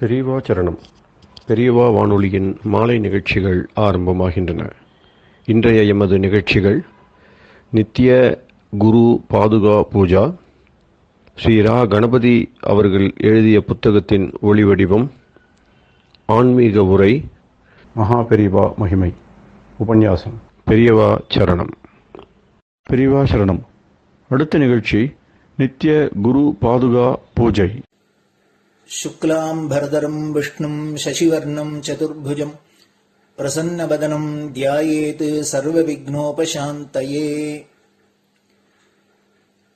பெரியவா சரணம். பெரியவா வானொலியின் மாலை நிகழ்ச்சிகள் ஆரம்பமாகின்றன. இன்றைய எமது நிகழ்ச்சிகள் நித்திய குரு பாதுகா பூஜா, ஸ்ரீ ரா கணபதி அவர்கள் எழுதிய புத்தகத்தின் ஒளிவடிவம், ஆன்மீக உரை, மகா பெரியவா மகிமை, உபன்யாசம். பெரியவா சரணம். பெரியவா சரணம். அடுத்த நிகழ்ச்சி நித்திய குரு பாதுகா பூஜை. शुक्लां भरदरं विष्णुं शशिवर्णं चतुर्भुजं प्रसन्नवदनं ध्यायेत् सर्वविघ्नोपशान्तये।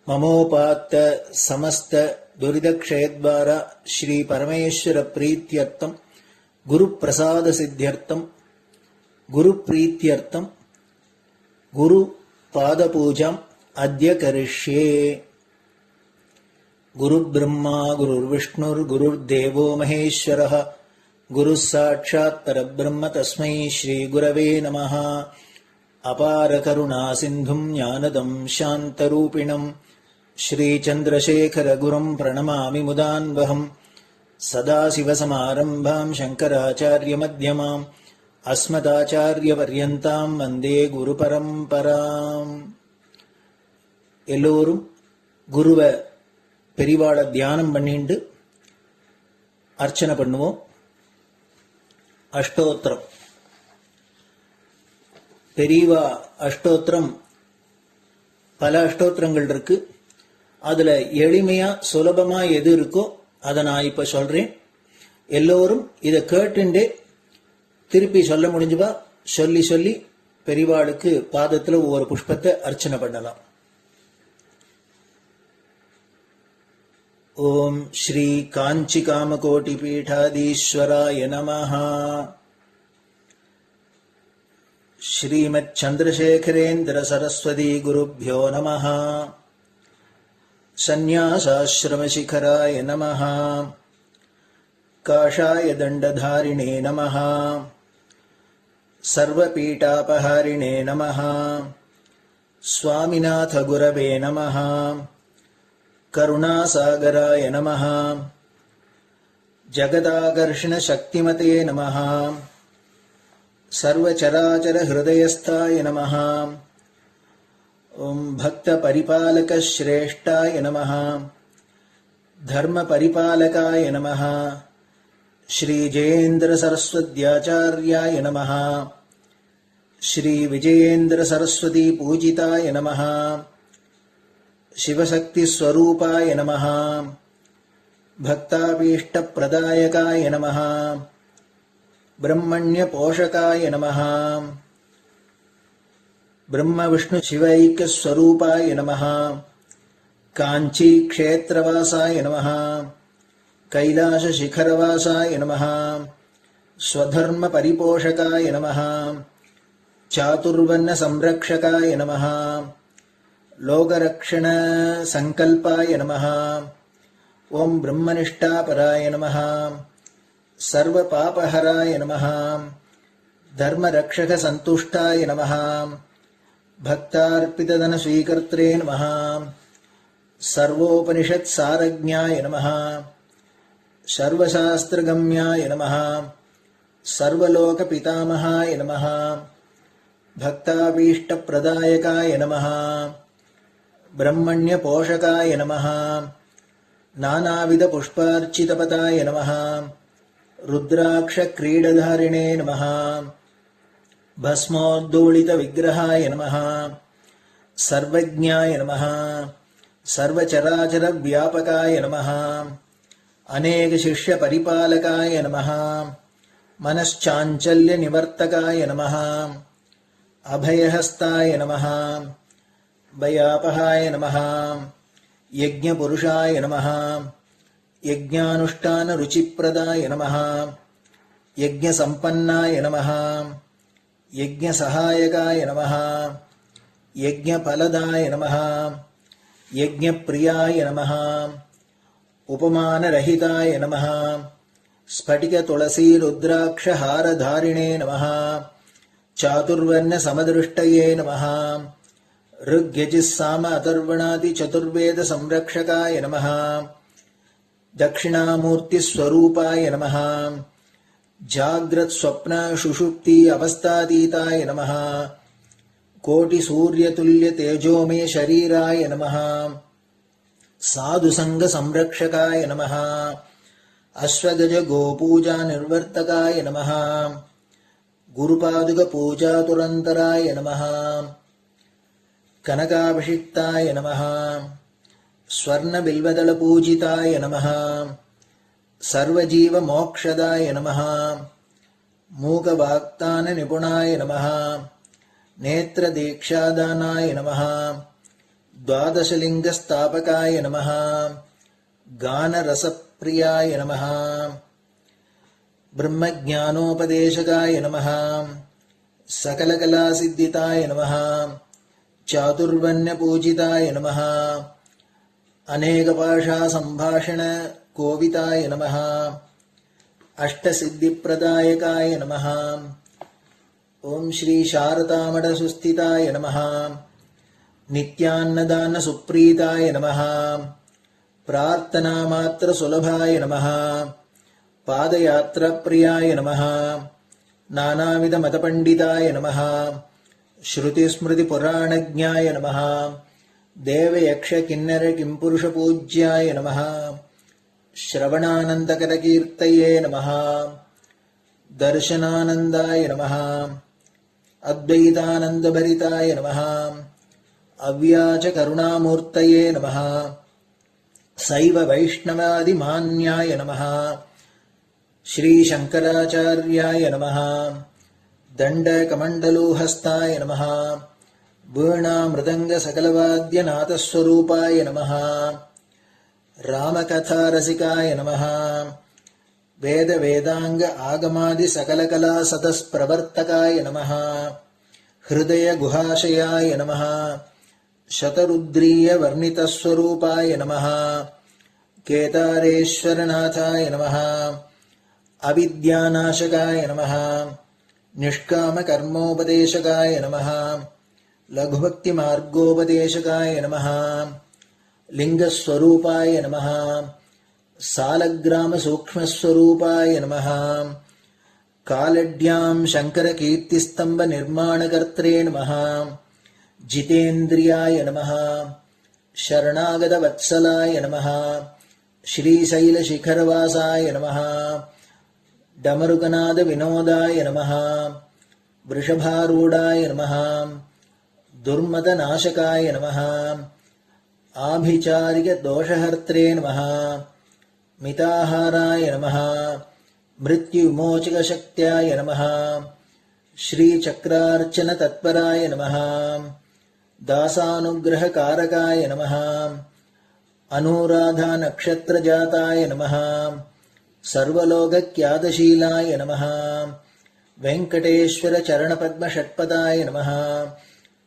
ममोपात्त समस्त दुरितक्षयद्वारा श्री परमेश्वर प्रीत्यर्थं गुरुप्रसाद सिद्ध्यर्थं गुरुप्रीत्यर्थं गुरुपादपूजाम् अद्य करिष्ये। गुरुर्ब्रह्मा गुरुर्विष्णुर्गुरुर्देवो महेश्वरः गुरुः साक्षात् परब्रह्म तस्मै श्रीगुरवे नमः। अपार करुणासिन्धुं ज्ञानदं शान्तरूपिणं श्रीचन्द्रशेखरगुरुं प्रणमामि मुदान्वहम्। सदाशिवसमारम्भां शङ्कराचार्यमध्यमाम् अस्मदाचार्यपर्यन्तां वन्दे गुरुपरम्पराम्. எல்லோரும் குருவை பெரிவாளை தியானம் பண்ணிண்டு அர்ச்சனை பண்ணுவோம். அஷ்டோத்திரம். பெரியவா அஷ்டோத்திரம் பல அஷ்டோத்திரங்கள் இருக்கு. அதுல எளிமையா சுலபமா எது இருக்கோ அதை நான் இப்ப சொல்றேன். எல்லோரும் இதை கேட்டுண்டே திருப்பி சொல்ல முடிஞ்சுவா சொல்லி சொல்லி பெரிவாளுக்கு பாதத்துல ஒவ்வொரு புஷ்பத்தை அர்ச்சனை பண்ணலாம். ओम श्री कांची कामकोटि पीठाधीश्वराय नमः. श्रीमत् चंद्रशेखरेन्द्र सरस्वती गुरुभ्यो नमः. संन्यासाश्रम शिखराय नमः. काषाय दंडधारिणे नमः. सर्वपीठापहारिणे नमः. स्वामिनाथ गुरवे नमः. करुणासागराय नमः. जगदाकर्षण शक्तिमते नमः. सर्वचराचर हृदयस्थाय नमः. ओम भक्त परिपालक श्रेष्ठाय नमः. धर्म परिपालकाय नमः. श्री जयेन्द्र सरस्वत्याचार्याय नमः. श्री विजयेन्द्र सरस्वती पूजिताय नमः. शिवशक्ति स्वरूपाय नमः. भक्ताभीष्ट प्रदायकाय नमः. ब्रह्मण्य पोषकाय नमः. ब्रह्म विष्णु शिवैक्य स्वरूपाय नमः. कांची क्षेत्रवासाय नमः. कैलाश शिखरवासाय नमः. स्वधर्म परिपोषकाय नमः. चातुर्वर्ण संरक्षकाय नमः. लोकरक्षण संकल्पाय नमः. ओम ब्रह्मनिष्ठापराय नमः. सर्वपापहराय नमः. धर्मरक्षक संतुष्टाय नमः. भक्तार्पितधन स्वीकर्त्रे नमः. सर्वोपनिषत् सारज्ञाय नमः. सर्वशास्त्रगम्याय नमः. सर्वलोक पितामहाय नमः. भक्ताभीष्ट प्रदायकाय नमः. ब्रह्मण्य पोषकाय नमः. नानाविध पुष्पार्चितपताय नमः. रुद्राक्ष क्रीडधारिणे नमः. भस्मोद्दोलित विग्रहाय नमः. सर्वज्ञाय नमः. सर्वचराचर व्यापकाय नमः. अनेक शिष्य परिपालकाय नमः. मनश्चाञ्चल्य निवर्तकाय नमः. अभयहस्ताय नमः. भयापहाय नमः. यज्ञपुरुषाय नमः. यज्ञानुष्ठान रुचिप्रदाय नमः. यज्ञसम्पन्नाय नमः. यज्ञसहायकाय नमः. यज्ञफलदाय नमः. यज्ञप्रियाय नमः. उपमानरहिताय नमः. स्फटिक तुलसी रुद्राक्ष हारधारिणे नमः. चातुर्वर्ण समदृष्टये नमः. ऋग्यजुस्साम अथर्वणादि चतुर्वेद संरक्षकाय नमः. दक्षिणामूर्तिस्वरूपाय नमः जाग्रत् स्वप्न सुषुप्ति अवस्थातीताय नमः कोटिसूर्यतुल्यतेजोमय शरीराय नमः साधुसङ्गसंरक्षकाय नमः अश्वगज गोपूजा निर्वर्तकाय नमः गुरुपादुकपूजातुरन्तराय नमः कनकाभिषिक्ताय नमः स्वर्णबिल्वदलपूजिताय नमः सर्वजीवमोक्षदाय नमः मूकवाक्ताननिपुणाय नमः नेत्रदीक्षादानाय नमः द्वादशलिङ्गस्थापकाय नमः गानरसप्रियाय नमः ब्रह्मज्ञानोपदेशकाय नमः सकलकलासिद्धिताय नमः चातुर्वर्ण्यपूजिताय नमः अनेकभाषासम्भाषण कोविताय नमः अष्टसिद्धिप्रदायकाय नमः ओम श्री शारदामठसुस्थिताय नमः नित्यान्नदानसुप्रीताय नमः प्रार्थनामात्रसुलभाय नमः पादयात्राप्रियाय नमः नानाविधमतपण्डिताय नमः श्रुतिस्मृतिपुराणज्ञाय नमः देवयक्षकिन्नरकिंपुरुषपूज्याय नमः श्रवणानन्दकरकीर्तये नमः दर्शनानन्दाय नमः अद्वैतानन्दभरिताय नमः अव्याजकरुणामूर्तये नमः शैव वैष्णवादिमान्याय नमः श्रीशङ्कराचार्याय नमः दण्डकमण्डलोहस्ताय नमः वीणामृदङ्गसकलवाद्यनाथस्वरूपाय नमः रामकथारसिकाय नमः वेदवेदाङ्ग आगमादिसकलकलासतस्प्रवर्तकाय नमः हृदयगुहाशयाय नमः शतरुद्रीयवर्णितस्वरूपाय नमः केदारेश्वरनाथाय नमः अविद्यानाशकाय नमः निष्कामकर्मोपदेशकाय नमः लघुभक्तिमार्गोपदेशकाय नमः लिङ्गस्वरूपाय नमः सालग्रामसूक्ष्मस्वरूपाय नमः कालड्यां शङ्करकीर्तिस्तम्भनिर्माणकर्त्रे नमः जितेन्द्रियाय नमः शरणागतवत्सलाय नमः श्रीशैलशिखरवासाय नमः डमरुकनादविनोदाय नमः वृषभारूढाय नमः दुर्मदनाशकाय नमः आभिचारिकदोषहर्त्रे नमः मिताहाराय नमः मृत्युविमोचकशक्त्याय नमः श्रीचक्रार्चनतत्पराय नमः दासानुग्रहकारकाय नमः अनुराधानक्षत्रजाताय नमः सर्वलोकख्यातशीलाय नमः वेङ्कटेश्वरचरणपद्मषट्पदाय नमः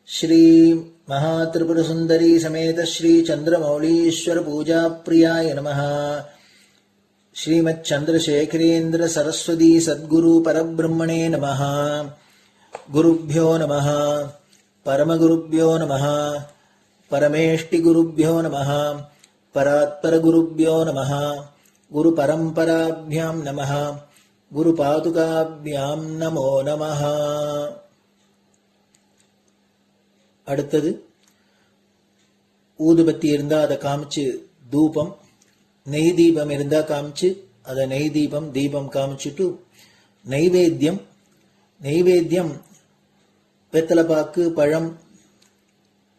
श्री महात्रिपुरसुन्दरी समेत श्री चन्द्रमौलीश्वर पूजाप्रियाय नमः श्रीमच्चन्द्रशेखरेन्द्र सरस्वती सद्गुरु परब्रह्मणे नमः गुरुभ्यो नमः परमगुरुभ्यो नमः परमेष्टिगुरुभ्यो नमः परात्परगुरुभ्यो नमः गुरुपरम्पराभ्यां नमः गुरुपादुकाभ्यां नमो नमः. அடுத்தது ஊதுபத்தி இருந்தா அதை காமிச்சு தூபம், நெய் தீபம் இருந்தா காமிச்சு அதை நெய் தீபம் தீபம் காமிச்சுட்டு நைவேத்தியம் வெத்தலைப்பாக்கு பழம்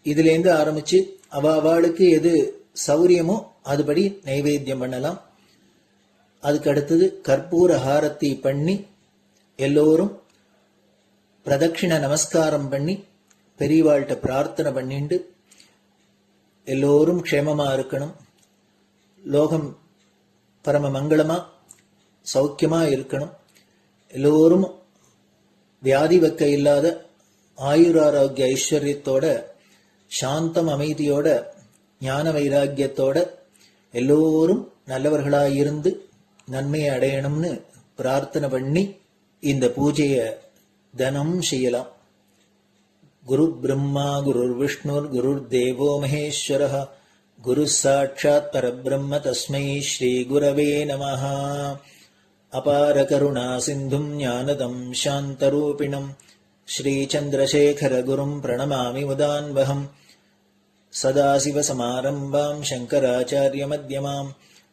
இதுலேருந்து ஆரம்பிச்சு அவளுக்கு எது சௌரியமோ அதுபடி நைவேத்தியம் பண்ணலாம். அதுக்கு அடுத்தது கற்பூர ஹாரத்தி பண்ணி எல்லோரும் பிரதட்சிண நமஸ்காரம் பண்ணி பெரியவாள்கிட்ட பிரார்த்தனை பண்ணிண்டு எல்லோரும் க்ஷேமமா இருக்கணும், லோகம் பரம மங்களமா சௌக்கியமா இருக்கணும், எல்லோரும் வியாதி வெக்க இல்லாத ஆயுராரோக்கிய ஐஸ்வர்யத்தோட சாந்தம் அமைதியோட ஞான வைராக்கியத்தோட எல்லோரும் நல்லவர்களாயிருந்து நன்மையை அடையணும்னு பிரார்த்தனை பண்ணி இந்த பூஜையை தினம் செய்யலாம். குரு பிரம்மா குருர் விஷ்ணுர் குருர் தேவோ மகேஸ்வரः குரு சாட்சாத் பரபிரம்ம தஸ்மை ஸ்ரீ குரவே நமஹ. அபார கருணா சிந்தும் ஞானதம் சாந்தரூபிணம் ஸ்ரீ சந்திரசேகர குரும் பிரணமாமி முதான்வகம். சதாசிவசமாரம்பாம் சங்கராச்சாரிய மத்யமாம்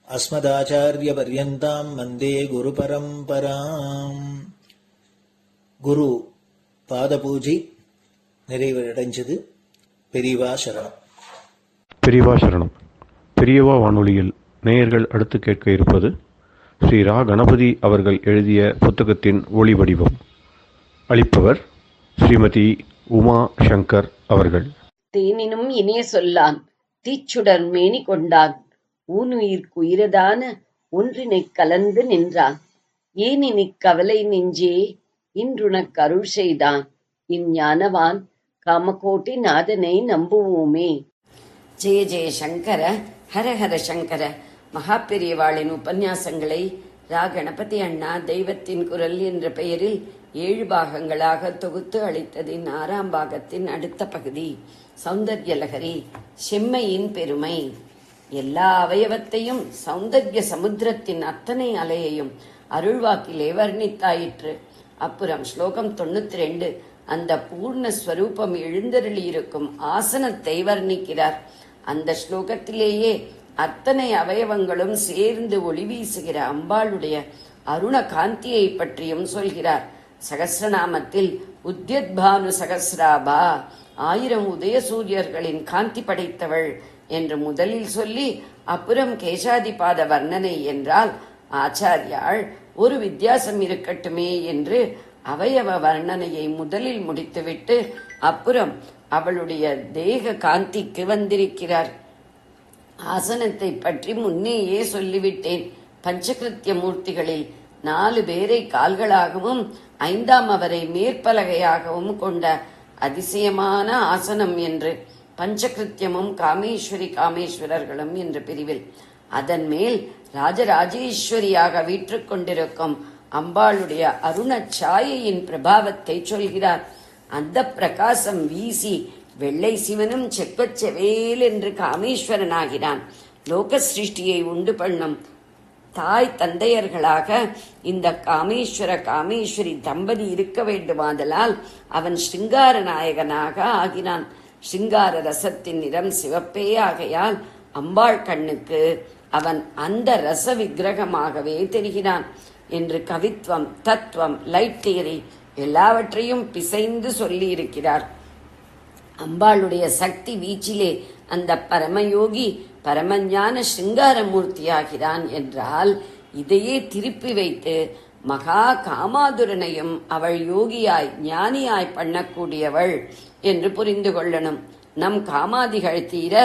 அஸ்மதாச்சாரிய பர்யந்தாம் வந்தே குரு பரம்பராம். குரு பாத பூஜை நிறைவடைஞ்சது. பெரியவா சரணம். பெரியவா சரணம். பெரியவா வானொலியில் நேயர்கள் அடுத்து கேட்க இருப்பது ஸ்ரீ ரா கணபதி அவர்கள் எழுதிய புத்தகத்தின் ஒளி வடிவம். அளிப்பவர் ஸ்ரீமதி உமா சங்கர் அவர்கள். தேனினும் இனிய சொல்லான் தீச்சுடர் மேனி கொண்டான் ஊனுயிர்க்குயிரதான ஒன்றினைக் கலந்து நின்றான் ஏனினிக் கவலை நெஞ்சே இன்றுனக் அருள் செய்தான் இஞ்ஞானவான் காமகோட்டி நாதனை நம்புவோமே. ஜெய ஜெய சங்கர, ஹரஹர சங்கர. மகாபெரியவாளின் உபன்யாசங்களை ரா கணபதி அண்ணா தெய்வத்தின் குரல் என்ற பெயரில் 7 பாகங்களாக தொகுத்து அளித்ததின் 6ஆம் பாகத்தின் அடுத்த பகுதி சௌந்தர்யலகரி, செம்மையின் பெருமை. எல்லா அவயவத்தையும் சௌந்தர்ய சமுத்திரத்தின் அத்தனை அலையையும் அருள்வாக்கிலே வர்ணித்தாயிற்று. அப்புறம் ஸ்லோகம் 92 அந்த பூர்ண ஸ்வரூபம் எழுந்தருளியிருக்கும் ஆசனத்தை வர்ணிக்கிறார். அந்த ஸ்லோகத்திலேயே அத்தனை அவயவங்களும் சேர்ந்து ஒளி வீசுகிற அம்பாளுடைய அருண காந்தியை பற்றியும் சொல்கிறார். சகஸ்ரநாமத்தில் உத்யத்பானு சகஸ்ராபா, 1000 உதய சூரியர்களின் காந்தி படைத்தவள் என்று முதலில் சொல்லி அப்புறம் கேசாதிபாத வர்ணனை என்றால் ஆச்சாரியாள் ஒரு வித்தியாசம் இருக்கட்டுமே என்று அவயவ வர்ணனையை முதலில் முடித்துவிட்டு அப்புறம் அவளுடைய தேக காந்திக்கு வந்திருக்கிறார். ஆசனத்தை பற்றி முன்னேயே சொல்லிவிட்டேன். பஞ்சகிருத்திய மூர்த்திகளில் 4 பேரை கால்களாகவும் 5ஆம் அவரை மேற்பலகையாகவும் கொண்ட அதிசயமான ஆசனம் என்று பஞ்சகிருத்தியமும் காமேஸ்வரி காமேஸ்வரர்களும் என்ற பிரிவில் அதன் மேல் ராஜராஜேஸ்வரியாக வீற்றுக் கொண்டிருக்கும் அம்பாளுடைய அருணச்சாயையின் பிரபாவத்தை சொல்கிறார். அந்த பிரகாசம் வீசி வெள்ளை சிவனும் செப்பச்செவேல் என்று காமேஸ்வரனாகிறான். லோக சிருஷ்டியை உண்டு பண்ணும் தாய் தந்தையர்களாக இந்த காமேஸ்வர காமேஸ்வரி தம்பதி இருக்க வேண்டுமாதலால் அவன் ஸ்ருங்கார நாயகனாக ஆகிறான். ஸ்ருங்கார ரசத்தின் நிறம் சிவப்பே ஆகையால் அம்பாள் கண்ணுக்கு அவன் அந்த ரச விக்கிரகமாகவே தெரிகிறான் என்று கவித்துவம், தத்துவம், லைட் தியரி எல்லாவற்றையும் பிசைந்து சொல்லி இருக்கிறார். அம்பாளுடைய சக்தி வீச்சிலே அந்த பரமயோகி பரமஞான சிங்காரமூர்த்தியாகிறான் என்றால் இதையே திருப்பி வைத்து மகா காமாதுரனையும் அவள் யோகியாய் ஞானியாய் பண்ணக்கூடியவள் என்று புரிந்து கொள்ளணும். நம் காமாதிகள் தீர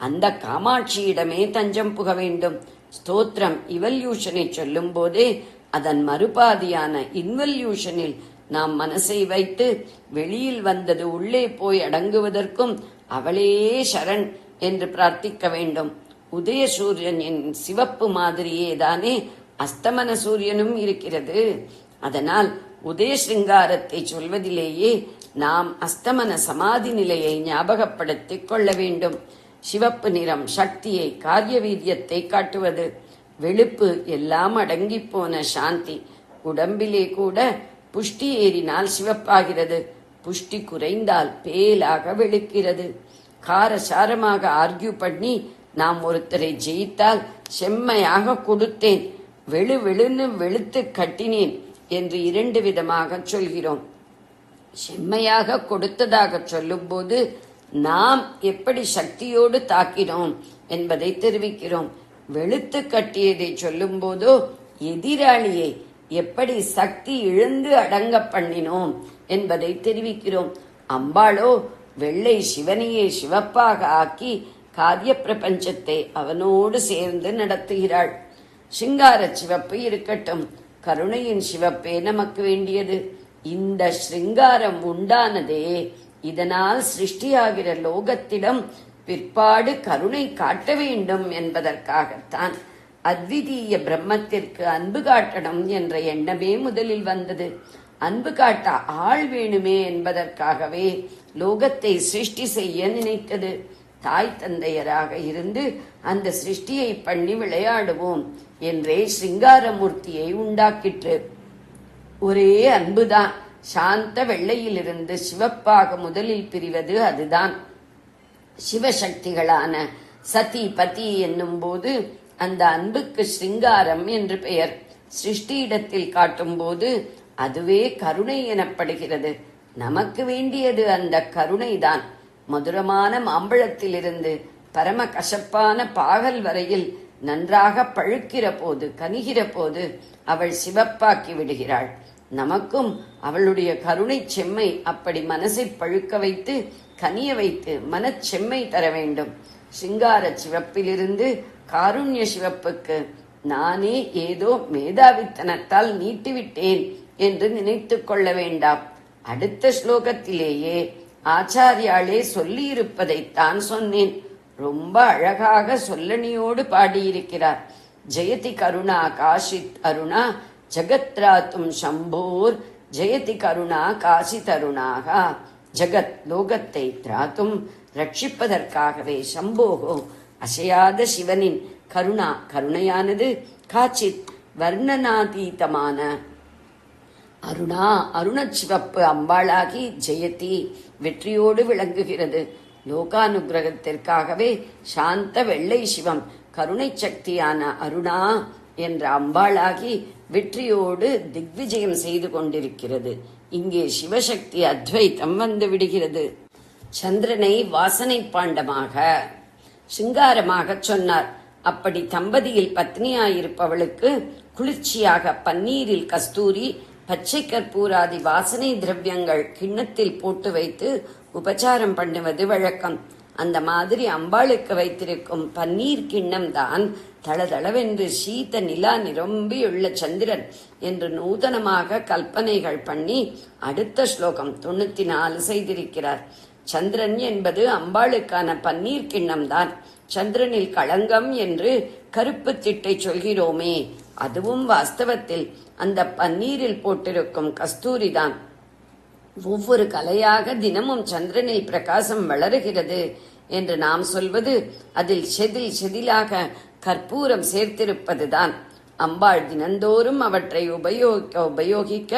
அந்த காமாட்சியிடமே தஞ்சம் புக வேண்டும். ஸ்தோத்திரம் இவல்யூஷனை சொல்லும் போதே அதன் மறுபாதியான இன்வல்யூஷனில் நாம் மனசை வைத்து வெளியில் வந்தது உள்ளே போய் அடங்குவதற்கும் அவளே சரண் என்று பிரார்த்திக்க வேண்டும். உதய சூரியனின் சிவப்பு மாதிரியே தானே அஸ்தமன சூரியனும் இருக்கிறது. அதனால் உதய சிருங்காரத்தை சொல்வதிலேயே நாம் அஸ்தமன சமாதி நிலையை ஞாபகப்படுத்திக் கொள்ள வேண்டும். சிவப்பு நிறம் சக்தியை, காரிய வீரியத்தை காட்டுவது. வெளுப்பு எல்லாம் அடங்கி போன சாந்தி. உடம்பிலே கூட புஷ்டி ஏறினால் சிவப்பாகிறது, புஷ்டி குறைந்தால் பேலாக வெளுக்கிறது. காரசாரமாக ஆர்கியூ பண்ணி நாம் ஒருத்தரை ஜெயித்தால் செம்மையாக கொடுத்தேன், வெளு வெளுன்னு வெளுத்து கட்டினேன் என்று 2 விதமாக சொல்கிறோம். செம்மையாக கொடுத்ததாக சொல்லும் போது நாம் எப்படி சக்தியோடு தாக்கினோம் என்பதை தெரிவிக்கிறோம். வெளுத்து கட்டியதை சொல்லும் போதோ எதிராளியை எப்படி சக்தி இழந்து அடங்க பண்ணினோம் என்பதை தெரிவிக்கிறோம். அம்பாளோ வெள்ளை சிவனையே சிவப்பாக ஆக்கி காரிய பிரபஞ்சத்தை அவனோடு சேர்ந்து நடத்துகிறாள். சிங்கார சிவப்பு இருக்கட்டும், கருணையின் சிவப்பே நமக்கு வேண்டியது. இந்த சிங்காரம் உண்டானதே இதனால் சிருஷ்டியாகிற லோகத்திடம் பிற்பாடு கருணை காட்ட வேண்டும் என்பதற்காகத்தான். அத்விதீய பிரம்மத்திற்கு அன்பு காட்டணும் என்ற எண்ணமே முதலில் வந்தது. அன்பு காட்ட ஆள் வேணுமே என்பதற்காகவே லோகத்தை சிருஷ்டி செய்ய நினைத்தது. தாய் தந்தையராக இருந்து அந்த சிருஷ்டியை பண்ணி விளையாடுவோம் என்றே சிருங்காரமூர்த்தியை உண்டாக்கிற்று. ஒரே அன்புதான். சாந்த வெள்ளையிலிருந்து சிவப்பாக முதலில் பிரிவது அதுதான். சிவசக்திகளான சதி பதி என்னும் போது அந்த அன்புக்கு சிருங்காரம் என்று பெயர். சிருஷ்டியிடத்தில் காட்டும் போது அதுவே கருணை எனப்படுகிறது. நமக்கு வேண்டியது அந்த கருணைதான். மதுரமான மாம்பழத்திலிருந்து பரம கசப்பான பாகல் வரையில் நன்றாக பழுக்கிற போது, கனிகிற போது அவள் சிவப்பாக்கி விடுகிறாள். நமக்கும் அவளுடைய கருணை செம்மை அப்படி மனசை பழுக்க வைத்து, கனிய வைத்து மனச்செம்மை தர வேண்டும். சிங்கார சிவப்பிலிருந்து காருண்ய சிவப்புக்கு நானே ஏதோ மேதாவித்தனத்தால் நீட்டிவிட்டேன் என்று நினைத்து கொள்ள வேண்டாம். அடுத்த ஸ்லோகத்திலேயே ஆச்சாரியாளே சொல்லியிருப்பதைத்தான் சொன்னேன். ரொம்ப அழகாக சொல்லணியோடு பாடியிருக்கிறார். ஜெயதி கருணா காஷித் அருணா ஜகத்ராத்தும் சம்போர் ஜெயதி கருணா காசி தருணாக. ஜகத் லோகத்தை திராத்தும் ரட்சிப்பதற்காகவே சம்போகோ அசையாத சிவனின் கருணா கருணையானது காச்சித் வர்ணனாதீதமான அருணா அருணச்சிவப்பு அம்பாளாகி ஜெயதி வெற்றியோடு விளங்குகிறது. லோகானுகிரகத்திற்காகவே சாந்த வெள்ளை சிவம் கருணை சக்தியான அருணா என்ற அம்பாளாகி வெற்றியோடு திக்விஜயம் செய்து கொண்டிருக்கிறது. இங்கே சிவசக்தி அத்வைத்தம் வந்து விடுகிறது. சந்திரனை வாசனை பாண்டமாக சிங்காரமாக சொன்னார். அப்படி தம்பதியில் பத்னியாயிருப்பவளுக்கு குளிர்ச்சியாக பன்னீரில் கஸ்தூரி பச்சை கற்பூராதி வாசனை திரவியங்கள் கிண்ணத்தில் போட்டு வைத்து உபச்சாரம் பண்ணுவது வழக்கம். அந்த மாதிரி அம்பாளுக்கு வைத்திருக்கும் பன்னீர் கிண்ணம் தான் தளதளவென்று சீத நிலா நிரம்பியுள்ள சந்திரன் என்று நூதனமாக கல்பனைகள் பண்ணி அடுத்த ஸ்லோகம் 94 செய்திருக்கிறார். சந்திரன் என்பது அம்பாளுக்கான பன்னீர் கிண்ணம்தான். சந்திரனில் களங்கம் என்று கருப்பு திட்டை சொல்கிறோமே, அதுவும் வாஸ்தவத்தில் அந்த பன்னீரில் போட்டிருக்கும் கஸ்தூரிதான். ஒவ்வொரு கலையாக தினமும் சந்திரனில் பிரகாசம் வளருகிறது என்று நாம் சொல்வது அதில் செதில் செதிலாக கற்பூரம் சேர்த்திருப்பதுதான். அம்பாள் தினந்தோறும் அவற்றை உபயோகிக்க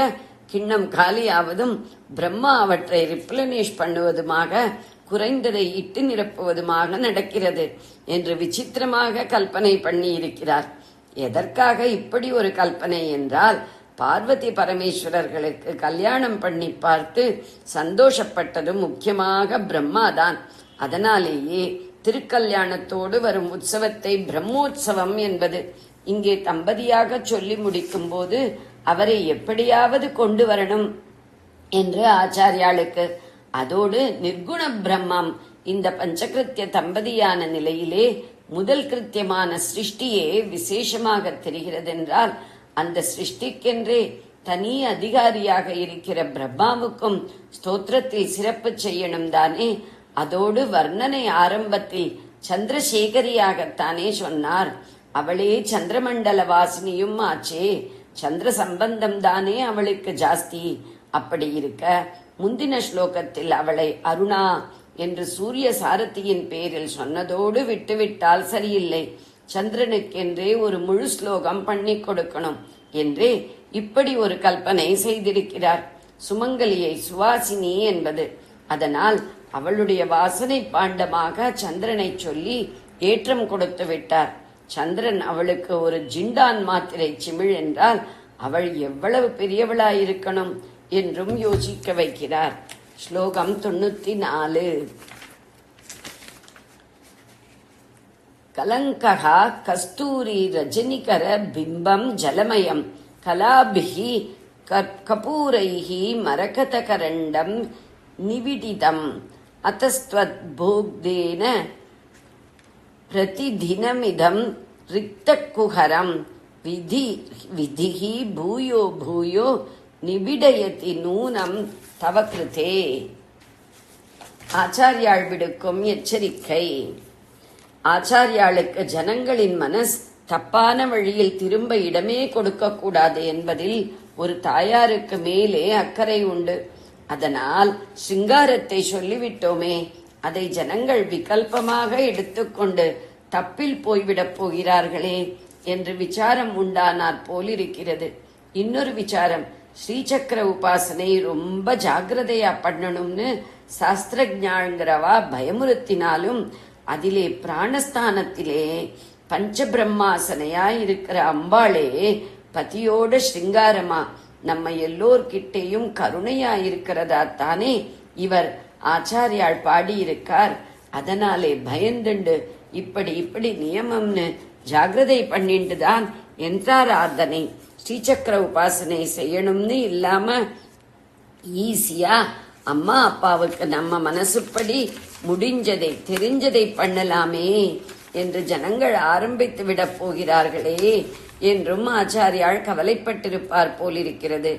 கிண்ணம் காலியாவதும் பிரம்மா அவற்றை ரிப்ளனிஷ் பண்ணுவதுமாக குறைந்ததை இட்டு நிரப்புவதுமாக நடக்கிறது என்று விசித்திரமாக கல்பனை பண்ணி இருக்கிறார். எதற்காக இப்படி ஒரு கல்பனை என்றால், பார்வதி பரமேஸ்வரர்களுக்கு கல்யாணம் பண்ணி பார்த்து சந்தோஷப்பட்டதும் முக்கியமாக பிரம்மாதான். அதனாலேயே திருக்கல்யாணத்தோடு வரும் உற்சவத்தை பிரம்மோற்சவம் என்பது. இங்கே தம்பதியாக சொல்லி முடிக்கும் போது அவரை எப்படியாவது கொண்டு வரணும் என்று ஆச்சாரியாளுக்கு. அதோடு நிர்குண பிரம்மம் இந்த பஞ்சகிருத்திய தம்பதியான நிலையிலே முதல் கிருத்தியமான சிருஷ்டியே விசேஷமாக தெரிகிறது என்றால், அந்த சிருஷ்டிக்கென்றே தனி அதிகாரியாக இருக்கிற பிரம்மாவுக்கும் ஸ்தோத்திரத்தில் சிறப்பு செய்யணும் தானே. அதோடு வர்ணனை ஆரம்பத்தில் சந்திரசேகரியாகத்தானே சொன்னார். அவளே சந்திரமண்டல வாசினியும் ஆச்சே. சந்திர சம்பந்தம் தானே அவளுக்கு ஜாஸ்தி. அப்படி இருக்க முந்தின ஸ்லோகத்தில் அவளை அருணா என்று சூரிய சாரதியின் பேரில் சொன்னதோடு விட்டுவிட்டால் சரியில்லை. சந்திரனுக்கென்றே ஒரு முழு ஸ்லோகம் பண்ணி கொடுக்கணும் என்றே இப்படி ஒரு கல்பனை செய்திருக்கிறார். சுமங்கலியை சுவாசினி என்பது. அதனால் அவளுடைய வாசனை பாண்டமாக சந்திரனை சொல்லி ஏற்றம் கொடுத்து விட்டார். சந்திரன் அவளுக்கு ஒரு ஜிண்டான் மாத்திரை சிமிழ் என்றால் அவள் எவ்வளவு பெரியவளாயிருக்கணும் என்றும் யோசிக்க வைக்கிறார். ஸ்லோகம் 94. கலங்கஹா கஸ்தூரி ரஜனிகர பிம்பம் ஜலமயம் கலாபிஹி கபூரைஹி மரகதகரண்டம் நிவிடிதம் அத்தஸ்த்வத் போக்தேன பிரதிதினமிதம் ரிக்தகுஹரம் விதிஹி பூயோ பூயோ நிபிடயதி நூனம் தவ கிருதே. ஆச்சாரியாள் விடுக்கும் எச்சரிக்கை. ஆச்சாரியாளுக்கு ஜனங்களின் மனஸ் தப்பான வழியில் திரும்ப இடமே கொடுக்க கூடாது என்பதில் ஒரு தாயாருக்கு மேலே அக்கறை உண்டு. அதனால் சிங்காரத்தை சொல்லிவிட்டோமே, அதை ஜனங்கள் விகல்பமாக எடுத்துக்கொண்டு தப்பில் போய்விடப் போகிறார்களே என்று விசாரம் உண்டானாற் போலிருக்கிறது. இன்னொரு விசாரம், ஸ்ரீசக்கர உபாசனை ரொம்ப ஜாகிரதையா பண்ணணும்னு சாஸ்திரஜாங்கிறவா பயமுறுத்தினாலும் அதிலே பிராணஸ்தானத்திலே பஞ்சபிரம்மாசனையா இருக்கிற அம்பாளே பதியோட ஸ்ருங்காரமா நம்ம எல்லோர்கிட்டையும் கருணையா இருக்கிறதா தானே இவர் ஆச்சாரியால் பாடியிருக்கார். அதனாலே பயந்துண்டு இப்படி நியமம்னு ஜாகிரதை பண்ணிட்டு தான் யந்திராராதனை ஸ்ரீசக்கர உபாசனை செய்யணும்னு இல்லாம ஈஸியா அம்மா அப்பாவுக்கு நம்ம மனசுப்படி முடிஞ்சதை தெரிஞ்சதை பண்ணலாமே என்று ஜனங்கள் ஆரம்பித்து விடப் போகிறார்களே என்றும் ஆச்சாரியால் கவலைப்பட்டிருப்பார் போலிருக்கிறது.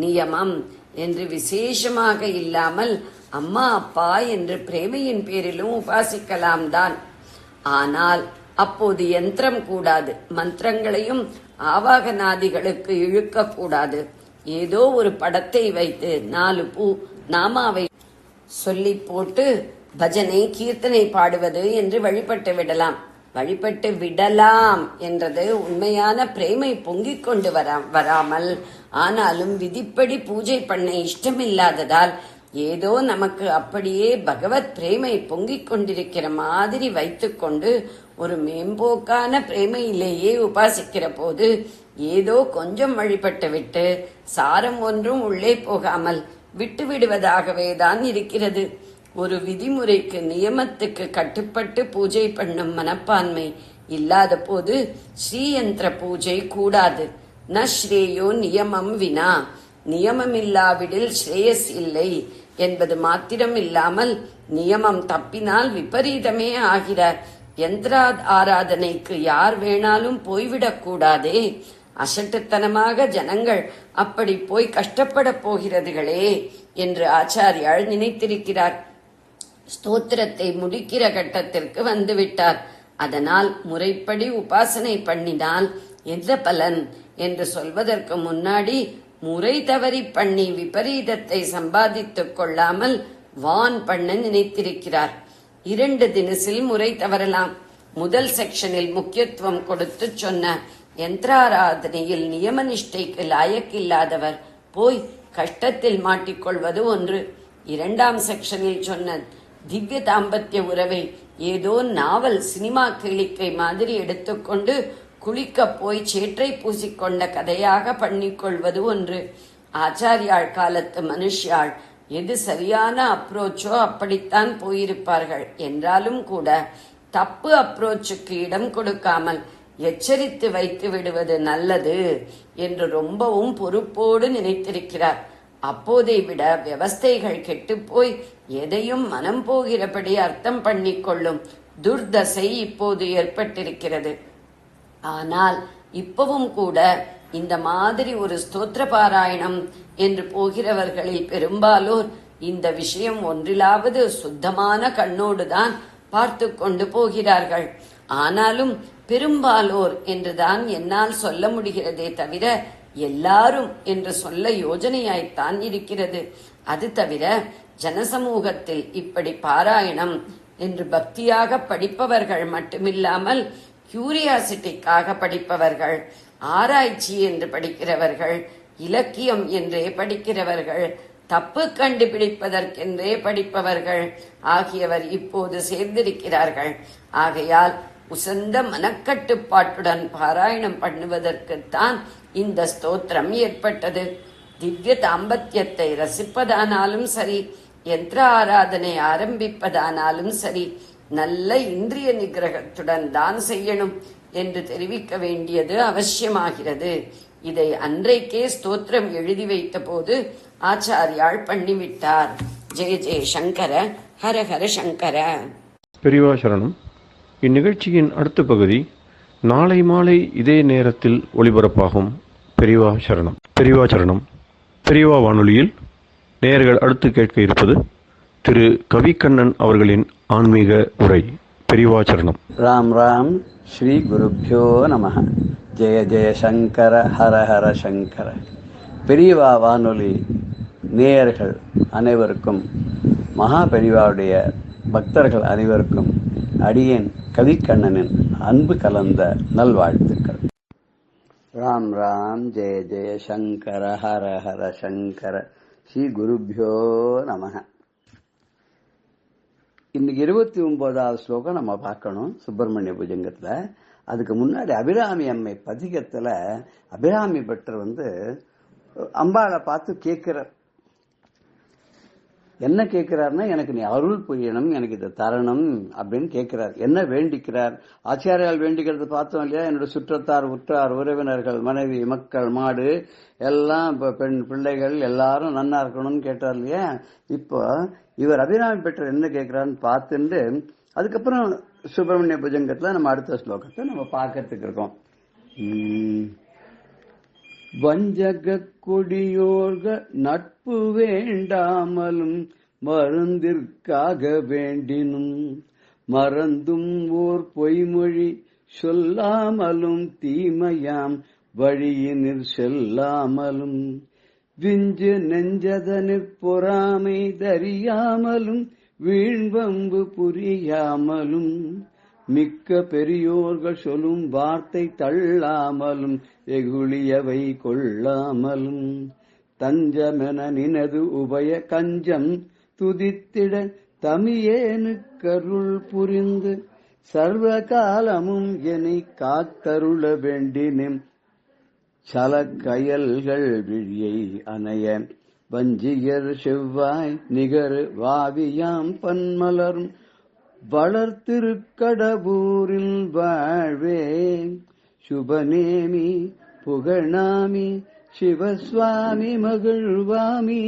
நியமம் என்று விசேஷமாக இல்லாமல் அம்மா அப்பா என்று பிரேமையின் பேரிலும் உபாசிக்கலாம் தான். ஆனால் அப்போது யந்திரம் கூடாது, மந்திரங்களையும் ஆவாகனாதிகளுக்கு இழுக்க கூடாது. ஏதோ ஒரு படத்தை வைத்து 4 பூ நாமாவை சொல்லி போட்டு பஜனை கீர்த்தனை பாடுவது என்று வழிபட்டு விடலாம் என்றது உண்மையான பிரேமை பொங்கிக் கொண்டு வராமல், ஆனாலும் விதிப்படி பூஜை பண்ண இஷ்டமில்லாததால் ஏதோ நமக்கு அப்படியே பகவத் பிரேமை பொங்கிக் கொண்டிருக்கிற மாதிரி வைத்துக்கொண்டு ஒரு மேம்போக்கான பிரேமையிலேயே உபாசிக்கிற போது ஏதோ கொஞ்சம் வழிபட்டு விட்டு சாரம் ஒன்றும் உள்ளே போகாமல் விட்டு விடுவதாகவே தான் இருக்கிறது. ஒரு விதிமுறைக்கு நியமத்துக்கு கட்டுப்பட்டு பூஜை பண்ணும் மனப்பான்மை இல்லாத போது ஸ்ரீயந்திர பூஜை கூடாது. ந ஸ்ரேயோ நியமம் வினா, நியமமில்லாவிடில் ஸ்ரேயஸ் இல்லை என்பது மாத்திரம் இல்லாமல் நியமம் தப்பினால் விபரீதமே ஆகிற யந்திர ஆராதனைக்கு யார் வேணாலும் போய்விடக் கூடாதே. அசட்டுத்தனமாக ஜனங்கள் அப்படி போய் கஷ்டப்பட போகிறதுகளே என்று ஆச்சாரியால் நினைத்திருக்கிறார். ஸ்தோத்திரத்தை முடிக்கிற கட்டத்திற்கு வந்துவிட்டார். அதனால் முறைப்படி உபாசனை பண்ணினால் எந்த பலன் என்று சொல்வதற்கு முன்னாடி முறை தவறி பண்ணி விபரீதத்தை சம்பாதித்துக் கொள்ளாமல் வான் பண்ண நினைத்திருக்கிறார். 2 தினசில் முறை தவறலாம். முதல் செக்ஷனில் முக்கியத்துவம் கொடுத்து சொன்ன யந்திராராதனையில் நியம நிஷ்டைக்கு லாயக்கில்லாதவர் போய் கஷ்டத்தில் மாட்டிக்கொள்வது ஒன்று. 2ஆம் செக்ஷனில் சொன்ன திவ்ய தாம்பத்திய உறவை ஏதோ நாவல் சினிமா கேளிக்கை மாதிரி எடுத்துக்கொண்டு குளிக்க போய் சேற்றை பூசிக்கொண்ட கதையாக பண்ணிக்கொள்வது ஒன்று. ஆச்சாரியாள் காலத்து மனுஷியாள் எது சரியான அப்ரோச்சோ அப்படித்தான் போயிருப்பார்கள். என்றாலும் கூட தப்பு அப்ரோச்சுக்கு இடம் கொடுக்காமல் எச்சரித்து வைத்து விடுவது நல்லது என்று ரொம்பவும் பொறுப்போடு நினைத்திருக்கிறார். அப்போதை விட விவஸ்தைகள் கெட்டுப்போய் எதையும் மனம் போகிறபடி அர்த்தம் பண்ணிக்கொள்ளும் துர்தசை இப்போது ஏற்பட்டிருக்கிறது. ஆனால் இப்பவும் கூட இந்த மாதிரி ஒரு ஸ்தோத்திர பாராயணம் என்று போகிறவர்களில் பெரும்பாலோர் இந்த விஷயம் ஒன்றிலாவது சுத்தமான கண்ணோடுதான் பார்த்து கொண்டு போகிறார்கள். ஆனாலும் பெரும்பாலோர் என்றுதான் என்னால் சொல்ல முடிகிறதே தவிர எல்லாரும் என்று சொல்ல யோஜனையாய்த்தான் இருக்கிறது. அது தவிர ஜனசமூகத்தில் இப்படி பாராயணம் என்று பக்தியாக படிப்பவர்கள் மட்டுமில்லாமல் கியூரியாசிட்டிக்காக படிப்பவர்கள், ஆராய்ச்சி என்று படிக்கிறவர்கள், இலக்கியம் என்றே படிக்கிறவர்கள், தப்பு கண்டுபிடிப்பதற்கென்றே படிப்பவர்கள் ஆகியவர் இப்போது சேர்ந்திருக்கிறார்கள். ஆகையால் உசந்த மனக்கட்டுப்பாட்டுடன் பாராயணம் பண்ணுவதற்குத்தான் இந்த ஸ்தோத்திரம் ஏற்பட்டது. திவ்ய தாம்பத்தியத்தை ரசிப்பதானாலும் சரி, யந்திர ஆராதனை ஆரம்பிப்பதானாலும் சரி, நல்ல இந்திரிய நிகிரகத்துடன் தான் செய்யணும் என்று தெரிவிக்க வேண்டியது அவசியமாகிறது. இதை அன்றைக்கே ஸ்தோத்திரம் எழுதி வைத்த போது ஆச்சாரியால் பண்ணிவிட்டார். ஜெய ஜெய சங்கர, ஹர ஹர சங்கர. பெரியவா சரணம். இந்நிகழ்ச்சியின் அடுத்த பகுதி நாளை மாலை இதே நேரத்தில் ஒளிபரப்பாகும். பெரியவா சரணம். பெரியவா சரணம். பெரியவா வானொலியில் நேயர்கள் அடுத்து கேட்க இருப்பது திரு கவிக்கண்ணன் அவர்களின் ஆன்மீக உரை. பெரியவா சரணம். ராம் ராம். ஸ்ரீ குருப்யோ நமஹ. ஜெய ஜெய சங்கர, ஹர ஹர சங்கர. பெரியவா வானொலி நேயர்கள் அனைவருக்கும் மகா பெரியவாவுடைய பக்தர்கள் அனைவருக்கும் அடியேன் கவிக்கண்ணனின் அன்பு கலந்த நல்வாழ்த்துக்கள். ராம் ராம். ஜெய ஜெய சங்கர ஹர ஹர சங்கர. ஸ்ரீ குருப்யோ நமஹ. இன்னைக்கு 29வது ஸ்லோகம் நம்ம பார்க்கணும் சுப்பிரமணிய புஜங்கத்துல. அதுக்கு முன்னாடி அபிராமி அம்மை பதிகத்துல அபிராமி பட்டர் அம்பாளை பார்த்து கேட்கிறார். என்ன கேட்கிறார்னா, எனக்கு நீ அருள் புரியணும், எனக்கு இதை தரணும் அப்படின்னு கேட்கிறார். என்ன வேண்டிக்கிறார்? ஆச்சாரியால் வேண்டிக்கிறது பார்த்தோம் இல்லையா? என்னோட சுற்றத்தார், உற்றார், உறவினர்கள், மனைவி, மக்கள், மாடு எல்லாம், பெண் பிள்ளைகள் எல்லாரும் நன்னா இருக்கணும்னு கேட்டார் இல்லையா? இப்போ இவர் அபிராமி பெற்றர் என்ன கேட்கிறான்னு பார்த்துட்டு அதுக்கப்புறம் சுப்பிரமணிய புஜங்கத்துல நம்ம அடுத்த ஸ்லோகத்தை நம்ம பார்க்கறதுக்கு இருக்கோம். வஞ்சக கொடியோர்க நட்பு வேண்டாமலும் மருந்திற்காக வேண்டினும் மறந்தும் ஓர் பொய்மொழி சொல்லாமலும் தீமையாம் வழியினிற் செல்லாமலும் விஞ்சு நெஞ்சதனிற் பொறாமை தறியாமலும் வீண்வம்பு புரியாமலும் மிக்க பெரியோர்கள் சொல்லும் வார்த்தை தள்ளாமலும் வெகுளியவை கொள்ளாமலும் தஞ்சமென நினது உபய கஞ்சம் துதித்திட தமியேனு கருள் புரிந்து சர்வ காலமும் என்னை காத்தருள வேண்டினும் சலக்கயல்கள் விழியை அணைய வஞ்சியர் செவ்வாய் நிகர் வாவியாம் பன்மலரும் வளர்த்திருக்கடபூரில் வாழ்வே சுபநேமி புகழாமி சிவசுவாமி மகிழ்வாமி